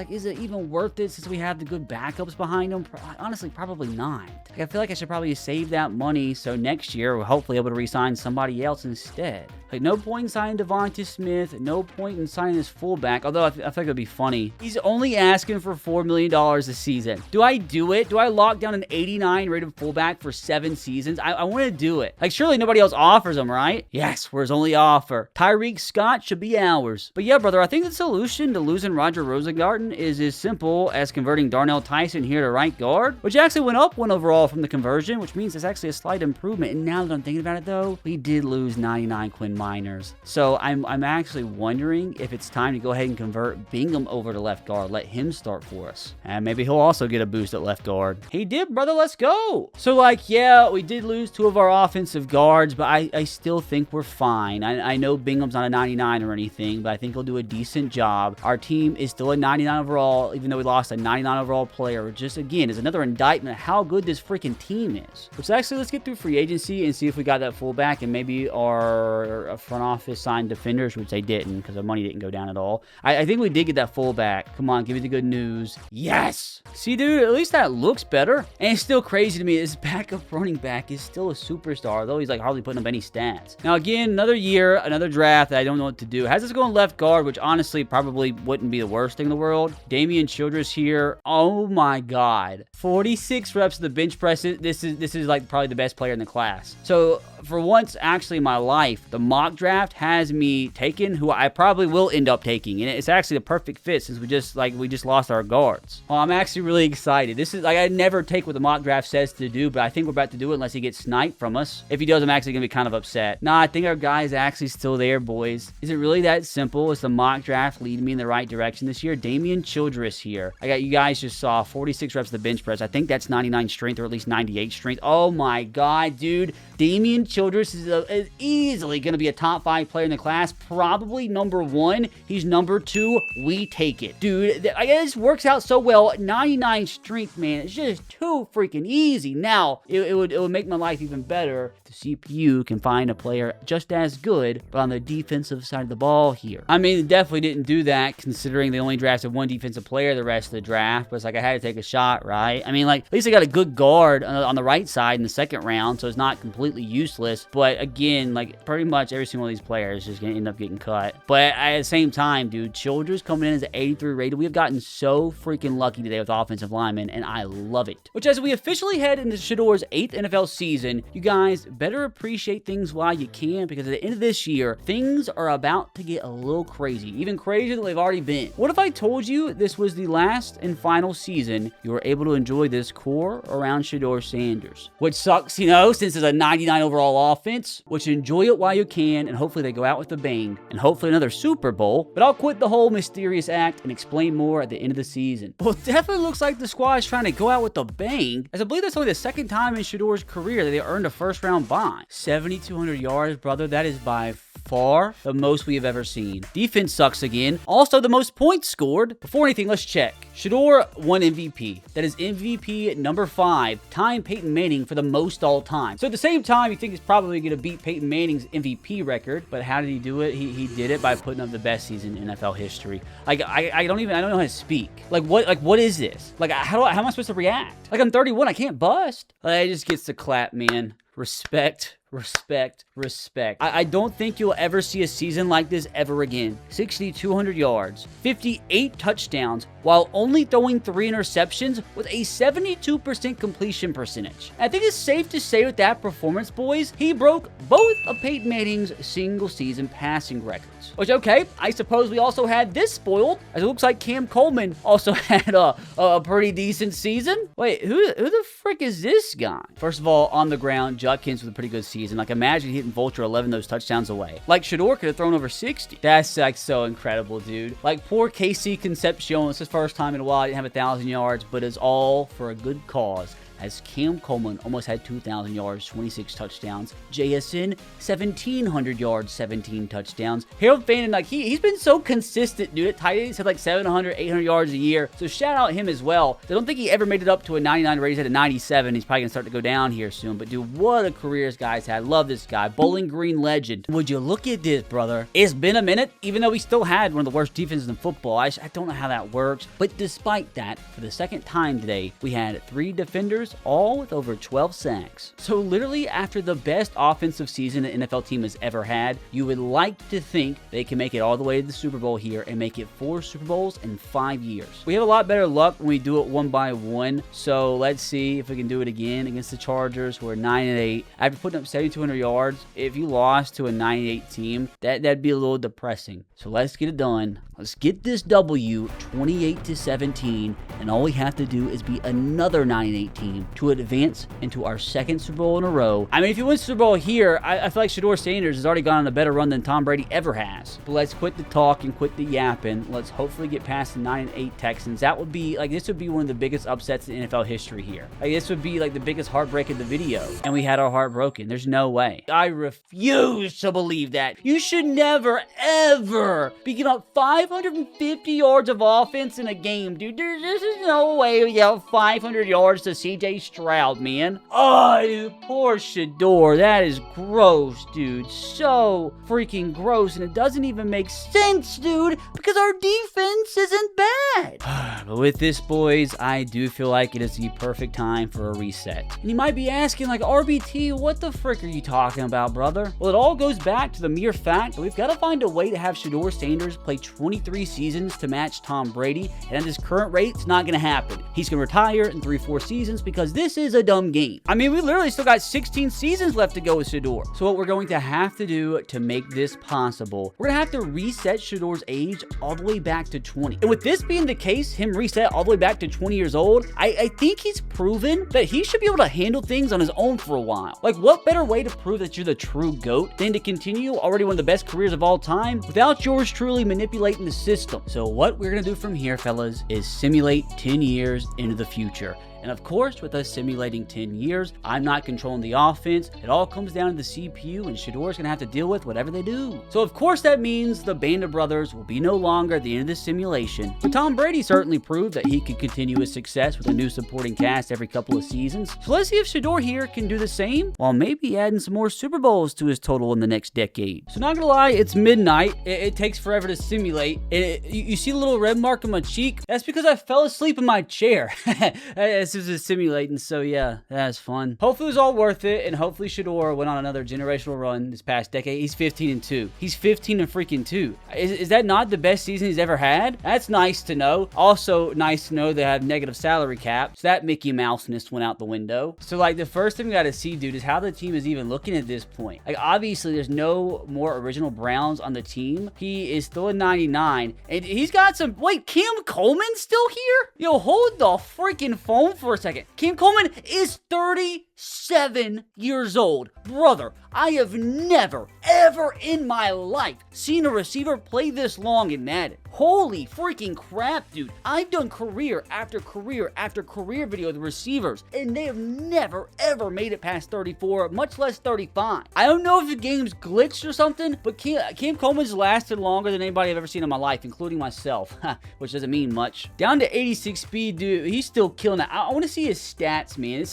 is it even worth it since we have the good backups behind him? Honestly, probably not. Like, I feel like I should probably save that money so next year we're hopefully able to re-sign somebody else instead. Like, no point in signing Devonta Smith, no point in signing this fullback, although I feel like it'd be funny. He's only asking for $4 million a season. Do I do it? Do I lock down an 89 rated fullback for 7 seasons? I want to do it. Like, surely nobody else offers him, right? Yes, we're his only offer. Tyreek Scott should be ours. But yeah, brother, I think the solution to losing Roger Rosengarten is as simple as converting Darnell Tyson here to right guard, which actually went up 1 overall from the conversion, which means it's actually a slight improvement. And now that I'm thinking about it, though, we did lose 99 Quinn Miners. So I'm actually wondering if it's time to go ahead and convert Bingham over to left guard. Let him start for us. And maybe he'll also get a boost at left guard. He did, brother. Let's go. So, like, yeah, we did lose 2 of our offensive guards, but I still think we're fine. I know Bingham's not a 99 or anything, but I think he'll do a decent job. Our team is still a 99 overall, even though we lost a 99 overall player. Just, again, is another indictment of how good this freaking team is. Which, actually, let's get through free agency and see if we got that fullback, and maybe our front office signed defenders, which they didn't because our money didn't go down at all. I think we did get that fullback. Come on, give me the good news. Yes! See, dude, at least that looks better. And it's still crazy to me. This backup running back is still a superstar, though he's like hardly putting up any stats. Now, again, another year, another draft that I don't know what to do. Has us going left guard, which honestly probably wouldn't be the worst thing in the world. Damian Childress here. Oh my God. 46 reps of the bench press. This is like probably the best player in the class. So for once, actually in my life, the mock draft has me taking who I probably will end up taking. And it's actually the perfect fit since we just lost our guards. Well, I'm actually really excited. This is like, I never take what the mock draft says to do, but I think we're about to do it unless he gets sniped from us. If he does, I'm actually going to be kind of upset. Nah, I think our guy is actually still there, boys. Is it really that simple? Is the mock draft leading me in the right direction this year? Damian Childress here. I got, you guys just saw 46 reps of the bench press. I think that's 99 strength or at least 98 strength. Oh my God, dude. Damian Childress is easily going to be a top 5 player in the class. Probably number 1. He's number 2. We take it. Dude, I guess this works out so well. 99 strength, man. It's just too freaking easy. Now, it would make my life even better if the CPU can find a player just as good, but on the defensive side of the ball here. I mean, it definitely didn't do that considering they only drafted 1 defensive player the rest of the draft, but it's like I had to take a shot, right? I mean, like, at least I got a good guard on the right side in the 2nd round, so it's not completely useless. But again, like, pretty much every single one of these players is just going to end up getting cut. But at the same time, dude, Childress coming in as an 83 rated. We have gotten so freaking lucky today with offensive linemen, and I love it. Which, as we officially head into Shedeur's 8th NFL season, you guys better appreciate things while you can, because at the end of this year, things are about to get a little crazy. Even crazier than they've already been. What if I told you this was the last and final season you were able to enjoy this core around Shedeur Sanders? Which sucks, you know, since it's a 99 overall offense, which enjoy it while you can, and hopefully they go out with a bang, and hopefully another Super Bowl. But I'll quit the whole mysterious act and explain more at the end of the season. Well, it definitely looks like the squad is trying to go out with a bang, as I believe that's only the second time in Shedeur's career that they earned a first-round bye. 7,200 yards, brother. That is by far the most we have ever seen. Defense sucks again. Also, the most points scored. Before anything, let's check. Shedeur won MVP. That is MVP at number 5, tying Peyton Manning for the most all time. So at the same time, you think he's probably going to beat Peyton Manning's MVP record, but how did he do it? He did it by putting up the best season in NFL history. Like, I don't know how to speak. Like, what is this? Like, how am I supposed to react? Like, I'm 31, I can't bust. Like, it just gets to clap, man. Respect. Respect, respect. I don't think you'll ever see a season like this ever again. 6,200 yards, 58 touchdowns, while only throwing 3 interceptions with a 72% completion percentage. I think it's safe to say with that performance, boys, he broke both of Peyton Manning's single season passing records. Which, okay, I suppose we also had this spoiled, as it looks like Cam Coleman also had a pretty decent season. Wait, who the frick is this guy? First of all, on the ground, Judkins with a pretty good season. Like, imagine hitting Vulture 11 those touchdowns away. Like, Shedeur could have thrown over 60. That's, like, so incredible, dude. Like, poor KC Concepcion. It's his first time in a while. He didn't have 1,000 yards, but it's all for a good cause, as Cam Coleman almost had 2,000 yards, 26 touchdowns. JSN, 1,700 yards, 17 touchdowns. Harold Fannin, like, he's been so consistent, dude. At tight end, he's had like 700, 800 yards a year. So shout out him as well. I don't think he ever made it up to a 99 rating. He's at a 97. He's probably going to start to go down here soon. But, dude, what a career this guy's had. Love this guy. Bowling Green legend. Would you look at this, brother? It's been a minute, even though we still had one of the worst defenses in football. I don't know how that works. But despite that, for the second time today, we had 3 defenders, all with over 12 sacks. So literally, after the best offensive season an NFL team has ever had, you would like to think they can make it all the way to the Super Bowl here and make it 4 Super Bowls in 5 years. We have a lot better luck when we do it one by one, so let's see if we can do it again against the Chargers, who are 9-8. After putting up 7,200 yards, if you lost to a 9-8 team, that'd be a little depressing. So let's get it done. Let's get this W 28-17, and all we have to do is beat another 9-8 team to advance into our 2nd Super Bowl in a row. I mean, if you win Super Bowl here, I feel like Shedeur Sanders has already gone on a better run than Tom Brady ever has. But let's quit the talk and quit the yapping. Let's hopefully get past the 9-8 Texans. That would be, like, this would be one of the biggest upsets in NFL history here. Like, this would be, like, the biggest heartbreak of the video. And we had our heart broken. There's no way. I refuse to believe that. You should never, ever be giving up 550 yards of offense in a game, dude. There's no way we have 500 yards to CJ Stroud, man. Oh, dude, poor Shedeur. That is gross, dude. So freaking gross, and it doesn't even make sense, dude, because our defense isn't bad. But with this, boys, I do feel like it is the perfect time for a reset. And you might be asking, like, RBT, what the frick are you talking about, brother? Well, it all goes back to the mere fact that we've got to find a way to have Shedeur Sanders play 23 seasons to match Tom Brady, and at his current rate, it's not going to happen. He's going to retire in 3-4 seasons because this is a dumb game. I mean, we literally still got 16 seasons left to go with Shedeur. So what we're going to have to do to make this possible, we're going to have to reset Shedeur's age all the way back to 20. And with this being the case, him reset all the way back to 20 years old, I think he's proven that he should be able to handle things on his own for a while. Like, what better way to prove that you're the true GOAT than to continue already one of the best careers of all time without yours truly manipulating the system? So what we're going to do from here, fellas, is simulate 10 years into the future. And of course, with us simulating 10 years, I'm not controlling the offense. It all comes down to the CPU, and Shedeur's going to have to deal with whatever they do. So of course that means the Band of Brothers will be no longer at the end of this simulation. But Tom Brady certainly proved that he could continue his success with a new supporting cast every couple of seasons. So let's see if Shedeur here can do the same, while maybe adding some more Super Bowls to his total in the next decade. So not gonna lie, it's midnight. It takes forever to simulate. You see the little red mark on my cheek? That's because I fell asleep in my chair. this is simulating, so yeah, that's fun. Hopefully it was all worth it, and hopefully Shedeur went on another generational run this past decade. He's 15-2. He's 15-2. Is that not the best season he's ever had? That's nice to know. Also nice to know they have negative salary cap, so that Mickey Mouse-ness went out the window. So like the first thing we gotta see, dude, is how the team is even looking at this point. Like obviously there's no more original Browns on the team. He is still a 99, and he's got some. Wait, Cam Coleman's still here? Yo, hold the freaking phone for a second. Cam Coleman is 37 years old. Brother, I have never, ever in my life seen a receiver play this long in Madden. Holy freaking crap, dude. I've done career after career after career video with receivers, and they have never, ever made it past 34, much less 35. I don't know if the game's glitched or something, but Cam Coleman's lasted longer than anybody I've ever seen in my life, including myself, which doesn't mean much. Down to 86 speed, dude. He's still killing it. I want to see his stats, man.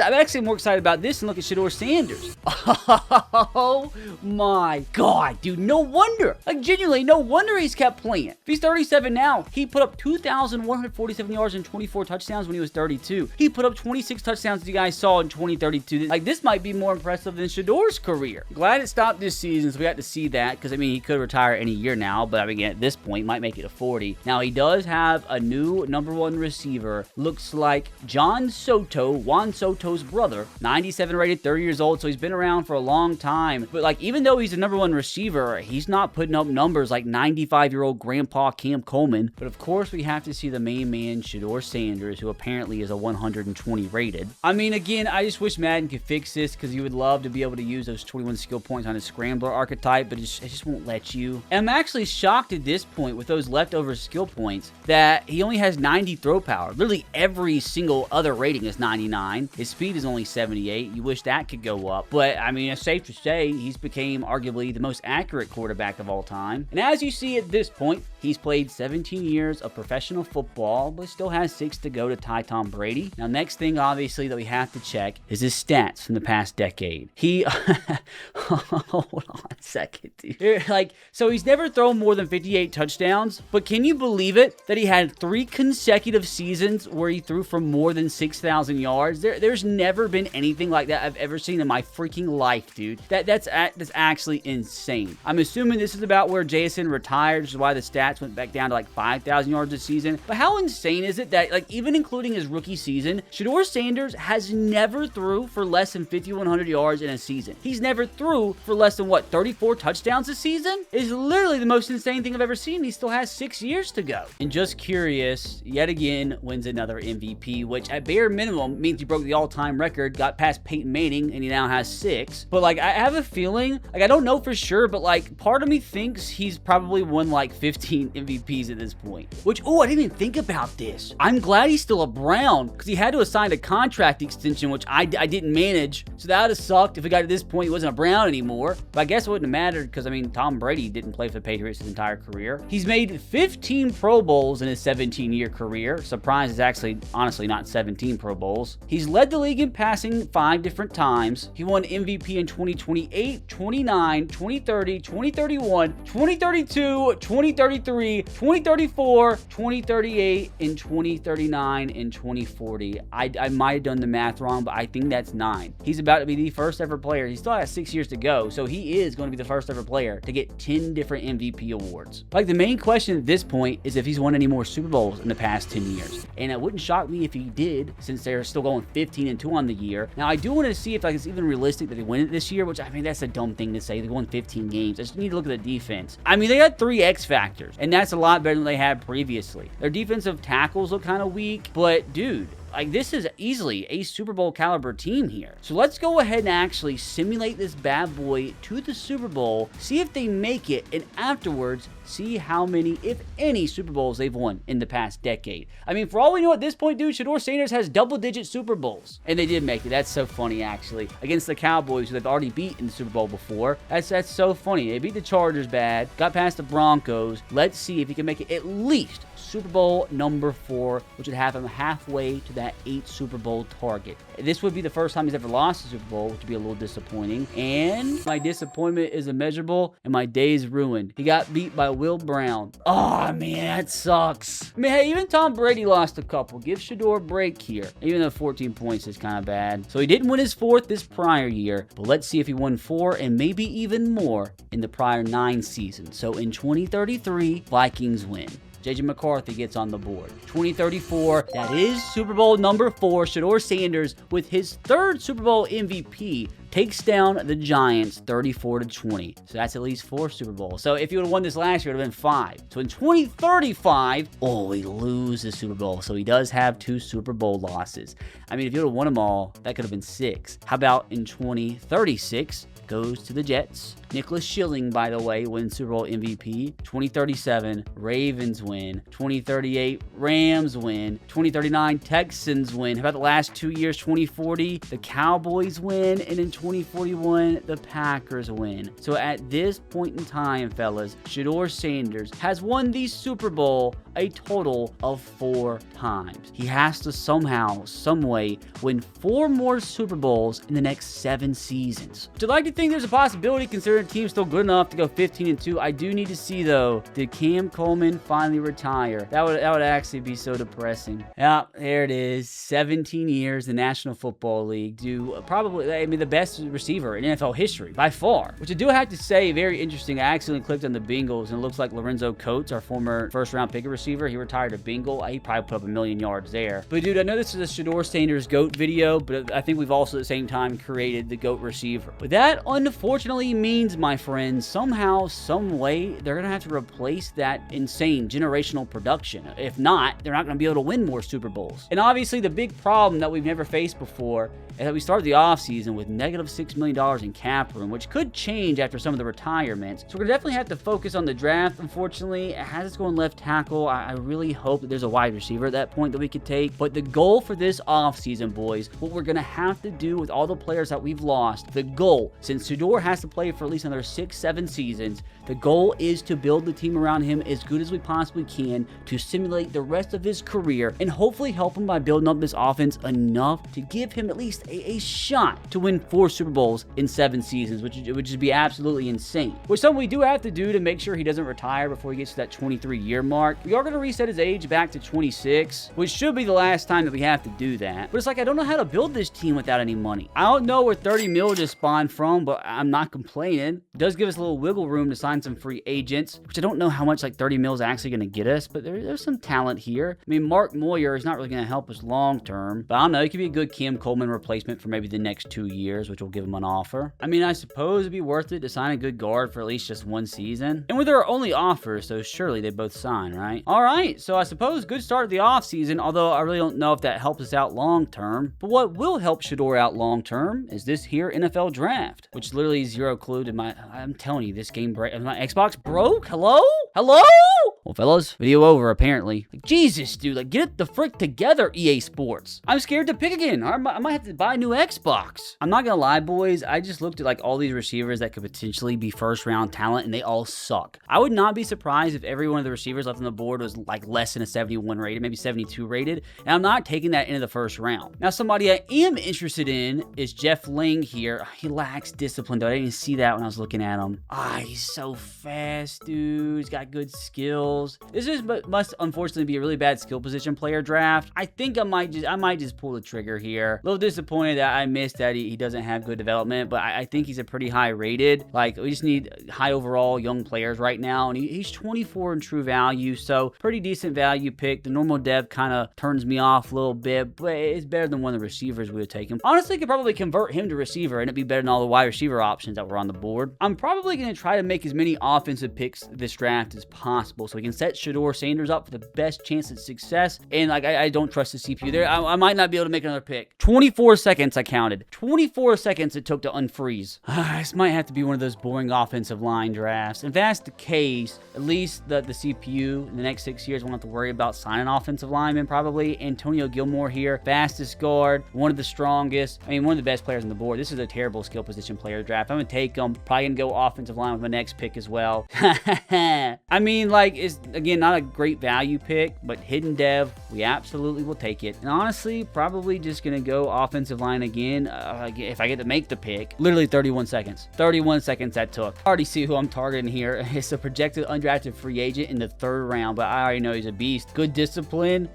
I'm actually more excited about this than look at Shedeur Sanders. Oh my God, dude. No wonder. Like, genuinely, no wonder he's kept playing. If he's 37 now, he put up 2,147 yards and 24 touchdowns when he was 32. He put up 26 touchdowns you guys saw in 2032. Like, this might be more impressive than Shedeur's career. Glad it stopped this season, so we got to see that, because, I mean, he could retire any year now, but, I mean, at this point, might make it a 40. Now, he does have a new #1 receiver. Looks like Juan Soto's brother, 97 rated, 30 years old, so he's been around for a long time. But, like, even though he's a #1 receiver, he's not putting up numbers like 95-year-old grandpa Cam Coleman. But of course we have to see the main man, Shedeur Sanders, who apparently is a 120 rated. I mean, again, I just wish Madden could fix this, because you would love to be able to use those 21 skill points on his scrambler archetype, but it just won't let you. And I'm actually shocked at this point with those leftover skill points that he only has 90 throw power. Literally every single other rating is 99. His speed is only 78. You wish that could go up, but I mean, it's safe to say he's became arguably the most accurate quarterback of all time. And as you see at this point, he's played 17 years of professional football, but still has 6 to go to tie Tom Brady. Now, next thing, obviously, that we have to check is his stats from the past decade. He, hold on a second, dude. Like, so he's never thrown more than 58 touchdowns, but can you believe it that he had 3 consecutive seasons where he threw for more than 6,000 yards? There's never been anything like that I've ever seen in my freaking life, dude. That's actually insane. I'm assuming this is about where Jason retired, which is why the stats went back down to like 5,000 yards a season. But how insane is it that, like, even including his rookie season, Shedeur Sanders has never threw for less than 5,100 yards in a season. He's never threw for less than, what, 34 touchdowns a season? It's literally the most insane thing I've ever seen. He still has 6 years to go. And just curious, yet again, wins another MVP, which at bare minimum means he broke the all-time record, got past Peyton Manning, and he now has 6. But, like, I have a feeling, like, I don't know for sure, but, like, part of me thinks he's probably won, like, 15 MVPs at this point. Which, oh, I didn't even think about this. I'm glad he's still a Brown, because he had to assign a contract extension, which I didn't manage. So that would have sucked if it got to this point he wasn't a Brown anymore. But I guess it wouldn't have mattered, because, I mean, Tom Brady didn't play for the Patriots his entire career. He's made 15 Pro Bowls in his 17-year career. Surprised it's actually, honestly, not 17 Pro Bowls. He's led the league in passing 5 different times. He won MVP in 2028, 29, 2030, 2031, 2032, 2033, 2034, 2038, and 2039, and 2040. I might have done the math wrong, but I think that's 9. He's about to be the first ever player. He still has 6 years to go, so he is going to be the first ever player to get 10 different MVP awards. Like, the main question at this point is if he's won any more Super Bowls in the past 10 years. And it wouldn't shock me if he did, since they're still going 15-2 on the year. Now, I do want to see if, like, it's even realistic that they win it this year, which, I mean, that's a dumb thing to say. They won 15 games. I just need to look at the defense. I mean, they got 3 X factors, and that's a lot better than they had previously. Their defensive tackles look kind of weak, but, dude, like, this is easily a Super Bowl caliber team here. So let's go ahead and actually simulate this bad boy to the Super Bowl, see if they make it, and afterwards, see how many, if any, Super Bowls they've won in the past decade. I mean, for all we know at this point, dude, Shedeur Sanders has double-digit Super Bowls. And they did make it. That's so funny, actually. Against the Cowboys, who they've already beat in the Super Bowl before. That's so funny. They beat the Chargers bad, got past the Broncos. Let's see if he can make it at least Super Bowl number 4, which would have him halfway to the that 8 Super Bowl target. This would be the first time he's ever lost a Super Bowl, which would be a little disappointing. And my disappointment is immeasurable and my day is ruined. He got beat by Will Brown. Oh, man, that sucks. I mean, hey, even Tom Brady lost a couple. Give Shedeur a break here. Even though 14 points is kind of bad. So he didn't win his 4th this prior year, but let's see if he won 4 and maybe even more in the prior 9 seasons. So in 2033, Vikings win. JJ McCarthy gets on the board. 2034, that is Super Bowl number 4. Shedeur Sanders, with his 3rd Super Bowl MVP, takes down the Giants 34-20. So that's at least 4 Super Bowls. So if he would have won this last year, it would have been 5. So in 2035, he loses Super Bowl. So he does have 2 Super Bowl losses. I mean, if he would have won them all, that could have been 6. How about in 2036? Goes to the Jets. Nicholas Schilling, by the way, wins Super Bowl MVP. 2037, Ravens win. 2038, Rams win. 2039, Texans win. How about the last 2 years? 2040, the Cowboys win. And in 2041, the Packers win. So at this point in time, fellas, Shedeur Sanders has won the Super Bowl a total of 4 times. He has to somehow, someway, win 4 more Super Bowls in the next 7 seasons. Which I'd like to think there's a possibility, considering the team's still good enough to go 15-2. I do need to see, though, did Cam Coleman finally retire? That would actually be so depressing. Yeah, there it is. 17 years, the National Football League. The best receiver in NFL history, by far. Which I do have to say, very interesting. I accidentally clicked on the Bengals, and it looks like Lorenzo Coates, our former first-round pick receiver, he retired a Bengal. He probably put up 1,000,000 yards there. But, dude, I know this is a Shedeur Sanders GOAT video, but I think we've also at the same time created the GOAT receiver. But that, unfortunately, means, my friends, somehow, some way, they're going to have to replace that insane generational production. If not, they're not going to be able to win more Super Bowls. And obviously, the big problem that we've never faced before is that we started the offseason with negative $6 million in cap room, which could change after some of the retirements. So we're going to definitely have to focus on the draft. Unfortunately, it has us going left tackle. I really hope that there's a wide receiver at that point that we could take. But the goal for this offseason, boys, what we're going to have to do with all the players that we've lost, the goal, since Shedeur has to play for at least another 6-7 seasons, the goal is to build the team around him as good as we possibly can to simulate the rest of his career and hopefully help him by building up this offense enough to give him at least a shot to win 4 Super Bowls in 7 seasons, which would just be absolutely insane. Which something we do have to do to make sure he doesn't retire before he gets to that 23-year mark. We are going to reset his age back to 26, which should be the last time that we have to do that. But it's like, I don't know how to build this team without any money. I don't know where 30 mil just spawned from, but I'm not complaining. It does give us a little wiggle room to sign some free agents, which I don't know how much like 30 mil is actually going to get us, but there's some talent here. I mean, Mark Moyer is not really going to help us long term, but I don't know. He could be a good Cam Coleman replacement for maybe the next 2 years, which will give him an offer. I mean, I suppose it'd be worth it to sign a good guard for at least just 1 season. And with their only offers, so surely they both sign, right? All right, so I suppose good start of the offseason, although I really don't know if that helps us out long term. But what will help Shedeur out long term is this here NFL draft, which literally is 0 clue to I'm telling you, this game my Xbox broke? Hello? Well, fellas, video over, apparently. Like, Jesus, dude, like, get it the frick together, EA Sports. I'm scared to pick again. I might have to buy a new Xbox. I'm not gonna lie, boys. I just looked at, like, all these receivers that could potentially be first-round talent, and they all suck. I would not be surprised if every one of the receivers left on the board was, like, less than a 71 rated, maybe 72 rated, and I'm not taking that into the first round. Now, somebody I am interested in is Jeff Lang here. He lacks discipline, though. I didn't see that when I was looking at him. He's so fast, dude. He's got good skills. This must unfortunately be a really bad skill position player draft. I think I might just pull the trigger here. A little disappointed that I missed that he doesn't have good development, but I think he's a pretty high rated. Like, we just need high overall young players right now, and he's 24 in true value, so pretty decent value pick. The normal dev kind of turns me off a little bit, but it's better than one of the receivers we would take him. Honestly, I could probably convert him to receiver, and it'd be better than all the wide receiver options that were on the board. I'm probably going to try to make as many offensive picks this draft as possible, so we can set Shedeur Sanders up for the best chance at success. And like, I don't trust the CPU there. I might not be able to make another pick. 24 seconds I counted. 24 seconds it took to unfreeze. This might have to be one of those boring offensive line drafts. If that's the case, at least the CPU in the next 6 years won't have to worry about signing offensive linemen probably. Antonio Gilmore here, fastest guard, one of the strongest. I mean, one of the best players on the board. This is a terrible skill position player draft. I'm going to take him. Probably going to go offensive line with my next pick as well. I mean, like, it's, again, not a great value pick, but hidden dev, We absolutely will take it. And honestly, probably just going to go offensive line again if I get to make the pick. Literally 31 seconds. 31 seconds that took. I already see who I'm targeting here. It's a projected undrafted free agent in the 3rd round, but I already know he's a beast. Good discipline.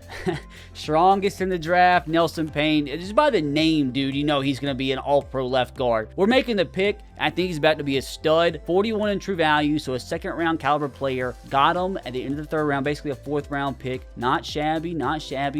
Strongest in the draft, Nelson Payne. Just by the name, dude, you know he's going to be an all-pro left guard. We're making the pick. I think he's about to be a stud. 41 in true value, so a 2nd round caliber player. Got him at the end of the 3rd round, basically a 4th round pick. Not shabby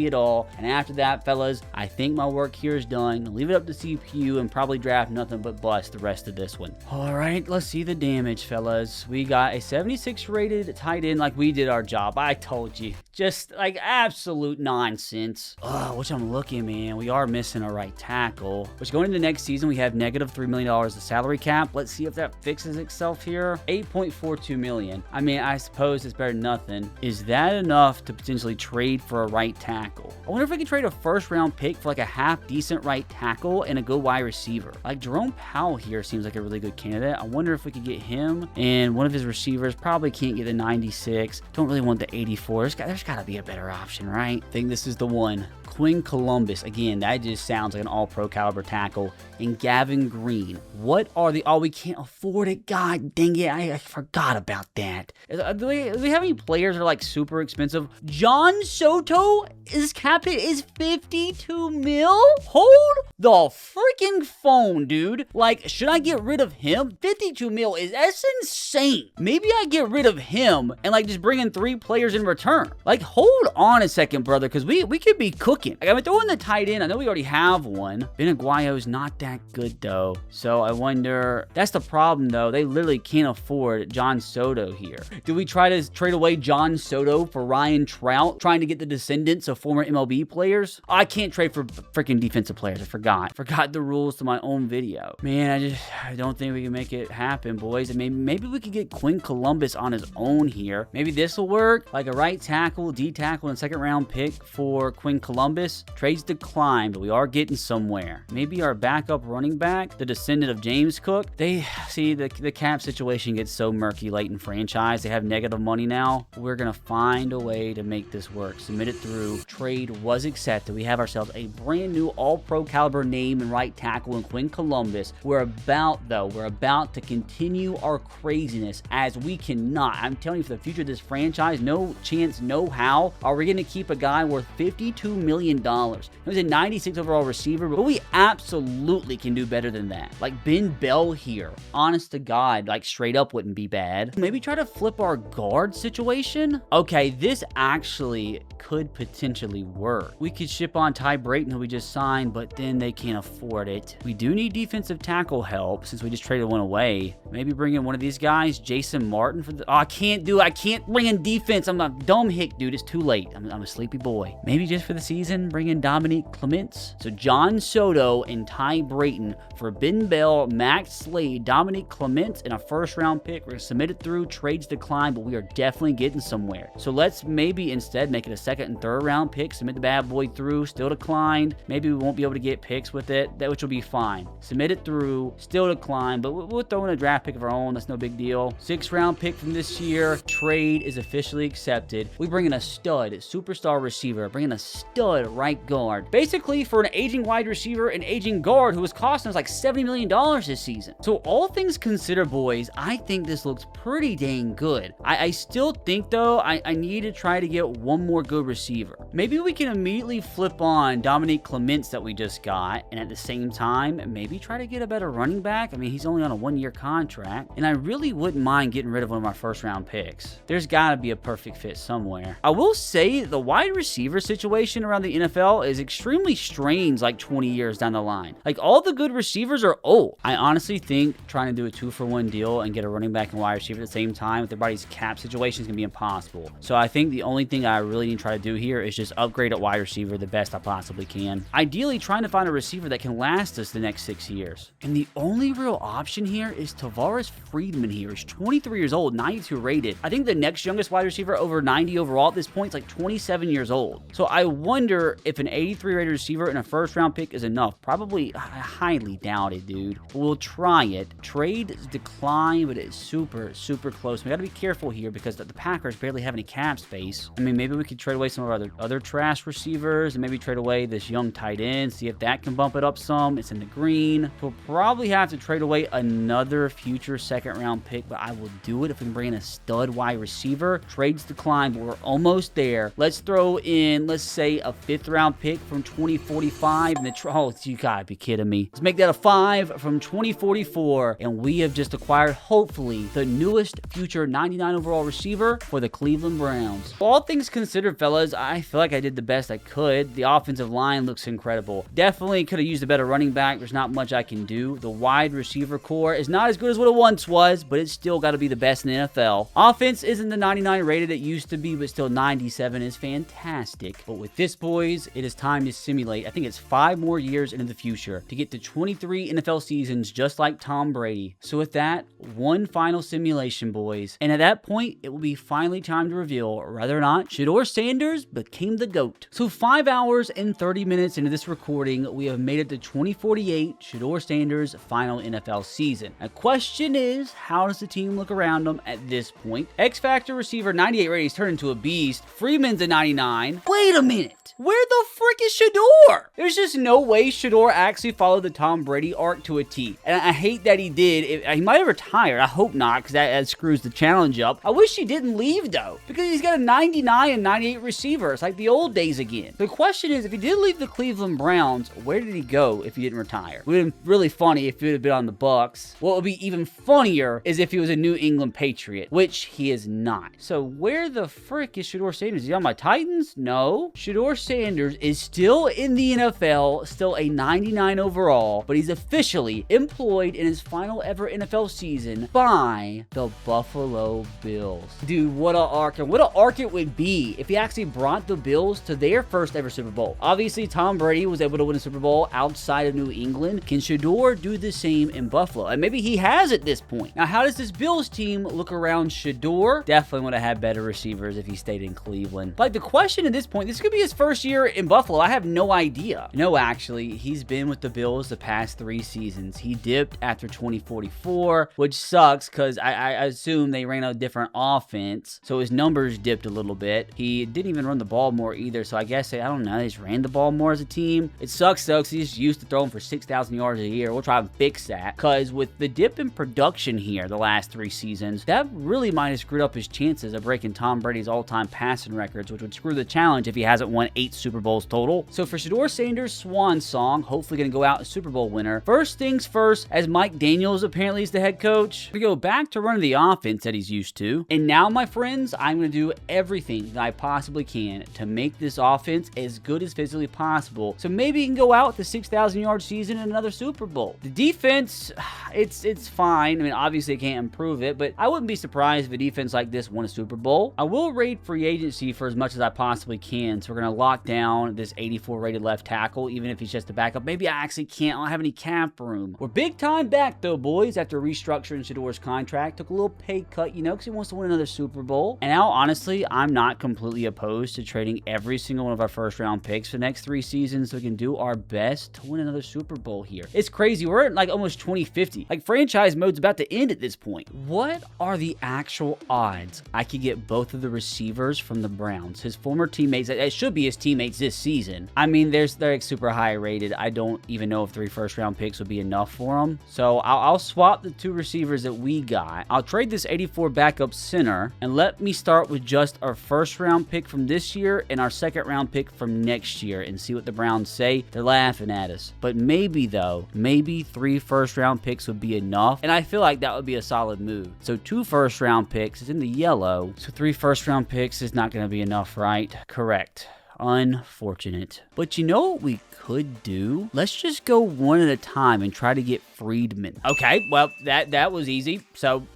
at all. And after that, fellas, I think my work here is done. Leave it up to CPU and probably draft nothing but bust the rest of this one. All right, let's see the damage, fellas. We got a 76 rated tight end. Like, we did our job. I told you. Just like absolute nonsense. Which I'm looking, man. We are missing a right tackle. Which going into next season, we have negative $3 million of salary cap. Let's see if that fixes itself here. $8.42 million. I mean, I suppose it's better than nothing. Is that enough to potentially trade for a right tackle? I wonder if we can trade a 1st round pick for like a half decent right tackle and a good wide receiver. Like Jerome Powell here seems like a really good candidate. I wonder if we could get him and one of his receivers. Probably can't get the 96. Don't really want the 84. There's got to be a better option, right? I think this is the one. Quinn Columbus. Again, that just sounds like an all-pro caliber tackle. And Gavin Green. What are the... Oh, we can't afford it. God dang it. I forgot about that. Do we have any players that are like super expensive? John Soto, his cap hit is 52 mil? Hold the freaking phone, dude. Like, should I get rid of him? 52 mil that's insane. Maybe I get rid of him and like just bring in 3 players in return. Like, hold on a second, brother, because we could be cooking. Like, I'm throwing the tight end. I know we already have one. Ben Aguayo's not that good, though. So I wonder... That's the problem, though. They literally can't afford John Soto here. Do we try to trade away John Soto for Ryan Trout, trying to get the descendants of former MLB players? I can't trade for freaking defensive players. I forgot the rules to my own video. Man, I don't think we can make it happen, boys. And maybe we could get Quinn Columbus on his own here. Maybe this will work. Like a right tackle, D tackle, and a 2nd round pick for Quinn Columbus. Trades decline, but we are getting somewhere. Maybe our backup running back, the descendant of James Cook. They see the cap situation gets so murky late in franchise. They have negative money now. We're going to find a way to make this work. Submit it through. Trade was accepted. We have ourselves a brand new all-pro caliber name and right tackle in Quinn Columbus. We're about to continue our craziness as we cannot. I'm telling you, for the future of this franchise, no chance, no how are we going to keep a guy worth $52 million. He was a 96 overall receiver, but we absolutely can do better than that. Like Ben Bell here, honest to God, like straight up wouldn't be bad. Maybe try to flip our guard situation. Okay, this actually could potentially work. We could ship on Ty Brayton, who we just signed, but then they can't afford it. We do need defensive tackle help since we just traded one away. Maybe bring in one of these guys, Jason Martin for the... Oh, I can't bring in defense. I'm a dumb hick, dude. It's too late. I'm a sleepy boy. Maybe just for the season, bring in Dominique Clements. So John Soto and Ty Brayton for Ben Bell, Max Slade, Dominique Clements, and a 1st round pick. We're going to submit it through. Trades decline, but we are definitely getting somewhere. So let's maybe instead make it a 2nd and 3rd round pick. Submit the bad boy through. Still declined. Maybe we won't be able to get picks with it, which will be fine. Submit it through. Still declined, but we'll throw in a draft pick of our own. That's no big deal. 6th round pick from this year. Trade is officially accepted. We bring in a stud, superstar receiver. Bring in a stud right guard. Basically, for an aging wide receiver, an aging guard who was costing us like $70 million this season. So all things considered, boys, I think this looks pretty dang good. I still think, though, I need to try to get one more good receiver. Maybe we can immediately flip on Dominique Clements that we just got, and at the same time, maybe try to get a better running back. I mean, he's only on a 1-year contract, and I really wouldn't mind getting rid of one of my 1st round picks. There's got to be a perfect fit somewhere. I will say the wide receiver situation around the NFL is extremely strange like 20 years down the line. Like, all the good receivers are old. I honestly think trying to do a 2-for-1 deal and get a running back and wide receiver at the same time with everybody's cap situation is going to be impossible. So I think the only thing I really need to try to do here is just upgrade at wide receiver the best I possibly can. Ideally, trying to find a receiver that can last us the next 6 years. And the only real option here is Tavares Friedman here. He's 23 years old, 92 rated. I think the next youngest wide receiver over 90 overall at this point is like 27 years old. So I wonder if an 83 rated receiver and a 1st round pick is enough. Probably, I highly doubt it, dude. We'll try it. Trade decline, but it's super close. We got to be careful here because the Packers barely have any cap space. I mean, maybe we could trade away some of our other trash receivers and maybe trade away this young tight end, see if that can bump it up some. It's in the green. We'll probably have to trade away another future second-round pick, but I will do it if we can bring in a stud wide receiver. Trades decline, but we're almost there. Let's throw in, let's say, a 5th-round pick from 2045. And oh, you gotta be kidding me. Let's make that a 5 from 2044, and we have just acquired, hopefully, the newest future 99 overall receiver for the Cleveland Browns. All things considered, fellas, I feel like I did the best I could. The offensive line looks incredible. Definitely could have used a better running back. There's not much I can do. The wide receiver core is not as good as what it once was, but it's still got to be the best in the NFL. Offense isn't the 99 rated it used to be, but still 97 is fantastic. But with this, boys, it is time to simulate. I think it's 5 more years into the future to get to 23 NFL seasons just like Tom Brady. So with that, one final simulation, boys. And at that point, it will be finally time to reveal whether or not Shedeur Sanders became the GOAT. So 5 hours and 30 minutes into this recording, we have made it to 2048, Shedeur Sanders' final NFL season. The question is, how does the team look around him at this point? X Factor receiver 98 rating turned into a beast. Freeman's a 99. Wait a minute. Where the frick is Shedeur? There's just no way Shedeur actually followed the Tom Brady arc to a T. And I hate that he did. He might have retired. I hope not, because that screws the challenge up. I wish he didn't leave, though, because he's got a 99 and 98 receiver. It's like the old days again. The question is, if he did leave the Cleveland Browns, where did he go if he didn't retire? It would have been really funny if he would have been on the Bucks. What would be even funnier is if he was a New England Patriot, which he is not. So where the frick is Shedeur Sanders? Is he on my Titans? No. Shedeur Sanders is still in the NFL, still a 99 overall, but he's officially employed in his final ever NFL season by the Buffalo Bills. Dude, what a arc. And what an arc it would be if he actually brought the Bills to their first ever Super Bowl. Obviously, Tom Brady was able to win a Super Bowl outside of New England. Can Shedeur do the same in Buffalo? And maybe he has at this point. Now, how does this Bills team look around Shedeur? Definitely would have had better receivers if he stayed in Cleveland. But the question at this point, this could be his first year in Buffalo. I have no idea. No, actually, he's been with the Bills the past 3 seasons. He dipped after 2044, which sucks because I assume they ran a different offense, so his numbers dipped a little bit. He didn't even run the ball more either, so I guess, I don't know, they just ran the ball more as a team. It sucks though, because he's used to throwing for 6,000 yards a year. We'll try and fix that, because with the dip in production here the last 3 seasons, that really might have screwed up his chances of breaking Tom Brady's all-time passing records, which would screw the challenge if he hasn't won 8 Super Bowls total. So for Shedeur Sanders' swan song, hopefully going to go out a Super Bowl winner. First things first, as Mike Daniels apparently is the head coach, we go back to running the offense that he's used to. And now, my friends, I'm going to do everything that I possibly can to make this offense as good as physically possible. So maybe he can go out with a 6,000 yard season and another Super Bowl. The defense, it's fine. I mean, obviously, it can't improve it, but I wouldn't be surprised if a defense like this won a Super Bowl. I will raid free agency for as much as I possibly can. So we're going to lock down this 84 rated left tackle, even if he's just a backup. Maybe I actually can't. I don't have any cap room. We're big time back though, boys, after restructuring Shedeur's contract. Took a little pay cut, because he wants to win another Super Bowl. And now, honestly, I'm not completely opposed to trading every single one of our first round picks for the next 3 seasons so we can do our best to win another Super Bowl here. It's crazy. We're at like almost 2050. Like, franchise mode's about to end at this point. What are the actual odds I could get both of the receivers from the Browns? His former teammates, it should be his teammates this season. I mean, they're like super high rated. I don't even know if 3 first round picks would be enough for them. So I'll swap the 2 receivers that we got. I'll trade this 84 backup center, and let me start with just our first round pick from this year and our second round pick from next year and see what the Browns say. They're laughing at us. But maybe though, maybe 3 first round picks would be enough. And I feel like that would be a solid move. So 2 first round picks is in the yellow. So 3 first round picks is not going to be enough, right? Correct. Unfortunate. But you know what we could do? Let's just go one at a time and try to get Friedman. Okay, well, that was easy. So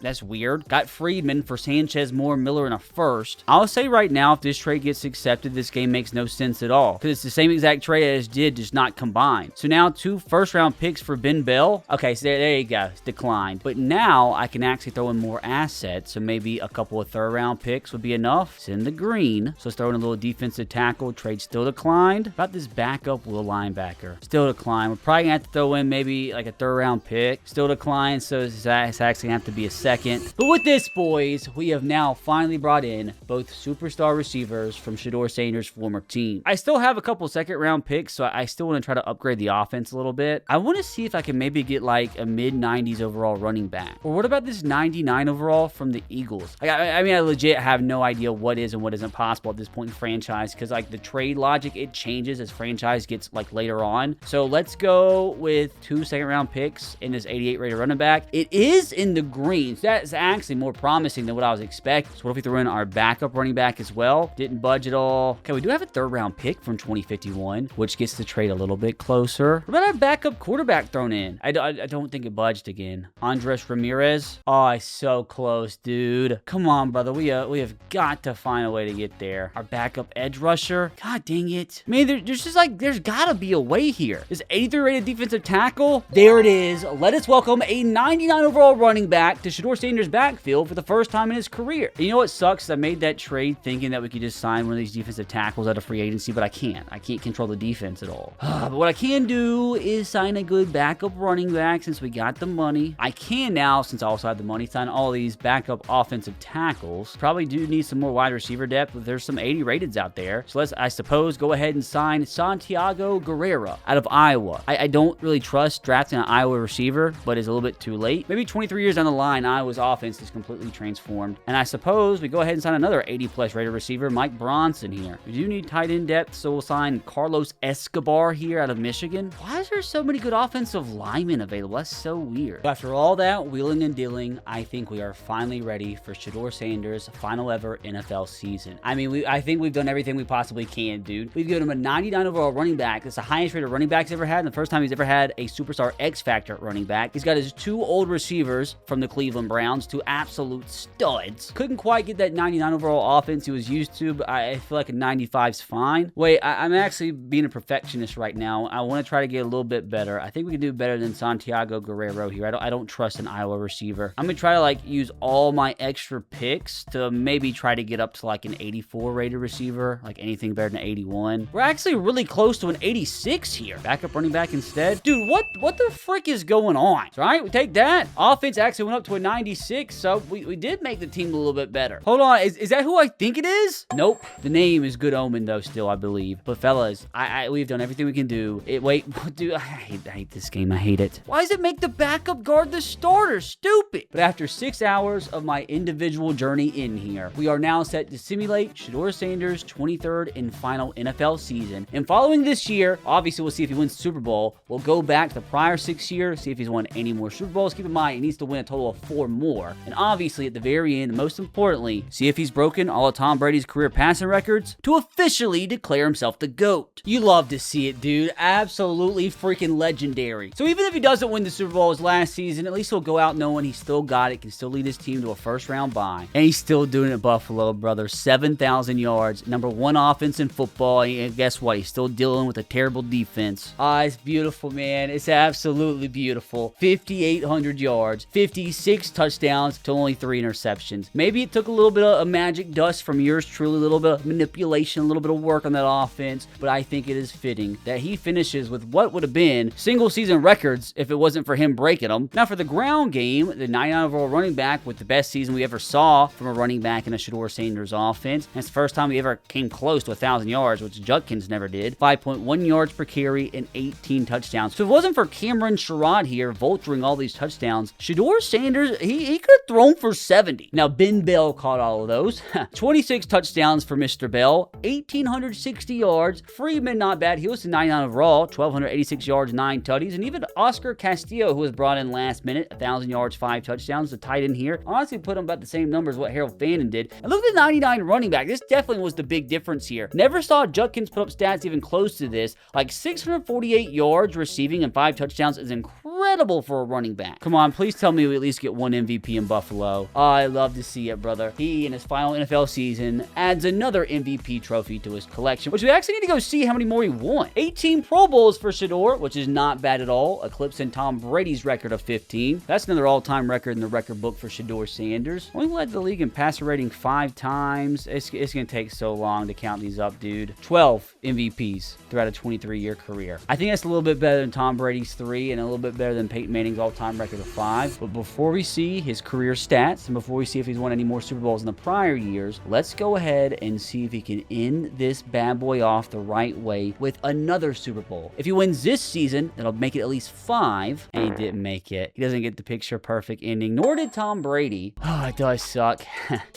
that's weird. Got Friedman for Sanchez, Moore, Miller, and a first. I'll say right now, if this trade gets accepted, this game makes no sense at all, because it's the same exact trade I just did, just not combined. So now 2 first round picks for Ben Bell. Okay, so there you go. It's declined. But now I can actually throw in more assets. So maybe a couple of 3rd round picks would be enough. It's in the green. So let's throw in a little defensive tackle. Trade still declined. About this backup will linebacker. Still declined. We're probably going to have to throw in maybe like a 3rd round pick. Still declined. So is that sacks gonna have to be a second. But with this, boys, we have now finally brought in both superstar receivers from Shedeur Sanders' former team. I still have a couple second-round picks, so I still want to try to upgrade the offense a little bit. I want to see if I can maybe get like a mid-90s overall running back. Or what about this 99 overall from the Eagles? I mean, I legit have no idea what is and what isn't possible at this point in franchise, because like the trade logic, it changes as franchise gets like later on. So let's go with 2 second-round picks in this 88 rated running back. It is in the greens. That's actually more promising than what I was expecting. So what if we throw in our backup running back as well? Didn't budge at all. Okay, we do have a 3rd round pick from 2051, which gets the trade a little bit closer. What about our backup quarterback thrown in? I don't think it budged again. Andres Ramirez. Oh, it's so close, dude. Come on, brother. We have got to find a way to get there. Our backup edge rusher. God dang it. I mean, there's just like, there's gotta be a way here. This 83 rated defensive tackle. There it is. Let us welcome a 99 overall running back to Shedeur Sanders' backfield for the first time in his career. And you know what sucks? I made that trade thinking that we could just sign one of these defensive tackles out of free agency, but I can't. I can't control the defense at all. But what I can do is sign a good backup running back since we got the money. I can now, since I also have the money, sign all these backup offensive tackles. Probably do need some more wide receiver depth, but there's some 80 rateds out there. So let's, I suppose, go ahead and sign Santiago Guerrero out of Iowa. I don't really trust drafting an Iowa receiver, but it's a little bit too late. Maybe 23 years down the line, Iowa's offense is completely transformed. And I suppose we go ahead and sign another 80-plus rated receiver, Mike Bronson here. We do need tight end depth, so we'll sign Carlos Escobar here out of Michigan. Why is there so many good offensive linemen available? That's so weird. After all that wheeling and dealing, I think we are finally ready for Shedeur Sanders' final ever NFL season. I mean, I think we've done everything we possibly can, dude. We've given him a 99 overall running back. That's the highest rated running back he's ever had, and the first time he's ever had a superstar X-Factor running back. He's got his 2 old receivers from the Cleveland Browns, 2 absolute studs. Couldn't quite get that 99 overall offense he was used to, but I feel like a 95's fine. Wait, I'm actually being a perfectionist right now. I want to try to get a little bit better. I think we can do better than Santiago Guerrero here. I don't trust an Iowa receiver. I'm going to try to like use all my extra picks to maybe try to get up to like an 84 rated receiver, like anything better than 81. We're actually really close to an 86 here. Backup running back instead. Dude, what the frick is going on? All right, we take that. Offense actually went up to a 96, so we did make the team a little bit better. Hold on, is that who I think it is? Nope. The name is good omen though still, I believe. But fellas, we've done everything we can do. Wait, dude, I hate this game. I hate it. Why does it make the backup guard the starter? Stupid. But after 6 hours of my individual journey in here, we are now set to simulate Shedeur Sanders' 23rd and final NFL season. And following this year, obviously we'll see if he wins the Super Bowl. We'll go back to the prior 6 years, see if he's won any more Super Bowls. Keep in mind, he needs to win a total of 4 more. And obviously at the very end, most importantly, see if he's broken all of Tom Brady's career passing records to officially declare himself the GOAT. You love to see it, dude. Absolutely freaking legendary. So even if he doesn't win the Super Bowl his last season, at least he'll go out knowing he still got it, can still lead his team to a first-round bye. And he's still doing it at Buffalo, brother. 7,000 yards, #1 offense in football. And guess what? He's still dealing with a terrible defense. It's beautiful, man. It's absolutely beautiful. 5,800 yards, 56 touchdowns to only 3 interceptions. Maybe it took a little bit of magic dust from yours truly, a little bit of manipulation, a little bit of work on that offense, but I think it is fitting that he finishes with what would have been single-season records if it wasn't for him breaking them. Now, for the ground game, the 99 overall running back with the best season we ever saw from a running back in a Shedeur Sanders offense. And it's the first time he ever came close to 1,000 yards, which Judkins never did. 5.1 yards per carry and 18 touchdowns. So if it wasn't for Cameron Sherrod here vulturing all these touchdowns, Shedeur Sanders, he could have thrown for 70. Now, Ben Bell caught all of those. 26 touchdowns for Mr. Bell, 1,860 yards. Freeman, not bad. He was a 99 overall, 1,286 yards, 9 tutties. And even Oscar Castillo, who was brought in last minute, 1,000 yards, 5 touchdowns. The tight end here, honestly, put him about the same numbers as what Harold Fannin did. And look at the 99 running back. This definitely was the big difference here. Never saw Judkins put up stats even close to this. Like 648 yards receiving and 5 touchdowns is incredible for a running back. Come on, please tell me we at least get 1 MVP in Buffalo. Oh, I love to see it, brother. He, in his final NFL season, adds another MVP trophy to his collection, which we actually need to go see how many more he won. 18 Pro Bowls for Shedeur, which is not bad at all, eclipsing Tom Brady's record of 15. That's another all-time record in the record book for Shedeur Sanders. Only led the league in passer rating 5 times. It's going to take so long to count these up, dude. 12 MVPs throughout a 23-year career. I think that's a little bit better than Tom Brady's 3 and a little bit better better than Peyton Manning's all-time record of 5. But before we see his career stats and before we see if he's won any more Super Bowls in the prior years, let's go ahead and see if he can end this bad boy off the right way with another Super Bowl. If he wins this season, that'll make it at least 5, and he didn't make it. He doesn't get the picture-perfect ending, nor did Tom Brady. Oh, it does suck.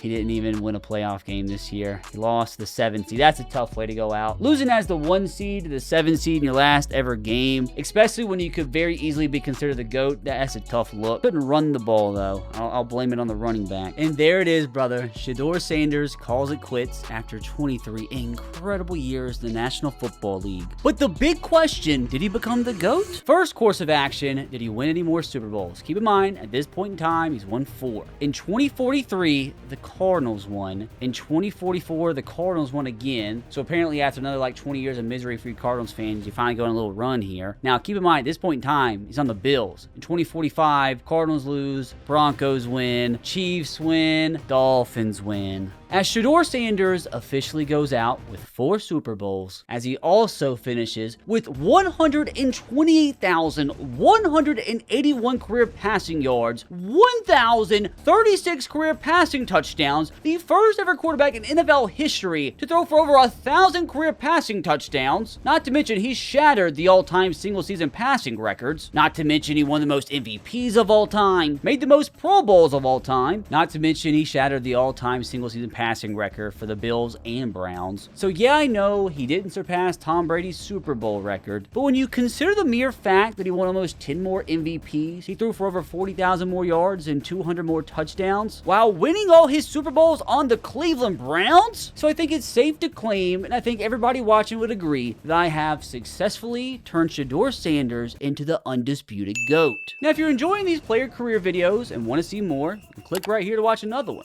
He didn't even win a playoff game this year. He lost the 7th seed. That's a tough way to go out. Losing as the 1 seed to the 7 seed in your last ever game, especially when you could very easily be considered the GOAT, that's a tough look. Couldn't run the ball, though. I'll blame it on the running back. And there it is, brother. Shedeur Sanders calls it quits after 23 incredible years in the National Football League. But the big question, did he become the GOAT? First course of action, did he win any more Super Bowls? Keep in mind, at this point in time, he's won 4. In 2043, the Cardinals won. In 2044, the Cardinals won again. So apparently after another like 20 years of misery for you Cardinals fans, you finally go on a little run here. Now, keep in mind, at this point in time, he's on the Bills. In 2045, Cardinals lose, Broncos win, Chiefs win, Dolphins win. As Shedeur Sanders officially goes out with 4 Super Bowls, as he also finishes with 128,181 career passing yards, 1,036 career passing touchdowns, the first ever quarterback in NFL history to throw for over 1,000 career passing touchdowns. Not to mention he shattered the all-time single-season passing records. Not to mention he won the most MVPs of all time, made the most Pro Bowls of all time. Not to mention he shattered the all-time single-season passing record for the Bills and Browns. So yeah, I know he didn't surpass Tom Brady's Super Bowl record, but when you consider the mere fact that he won almost 10 more MVPs, he threw for over 40,000 more yards and 200 more touchdowns, while winning all his Super Bowls on the Cleveland Browns. So I think it's safe to claim, and I think everybody watching would agree, that I have successfully turned Shedeur Sanders into the undisputed GOAT. Now, if you're enjoying these player career videos and want to see more, click right here to watch another one.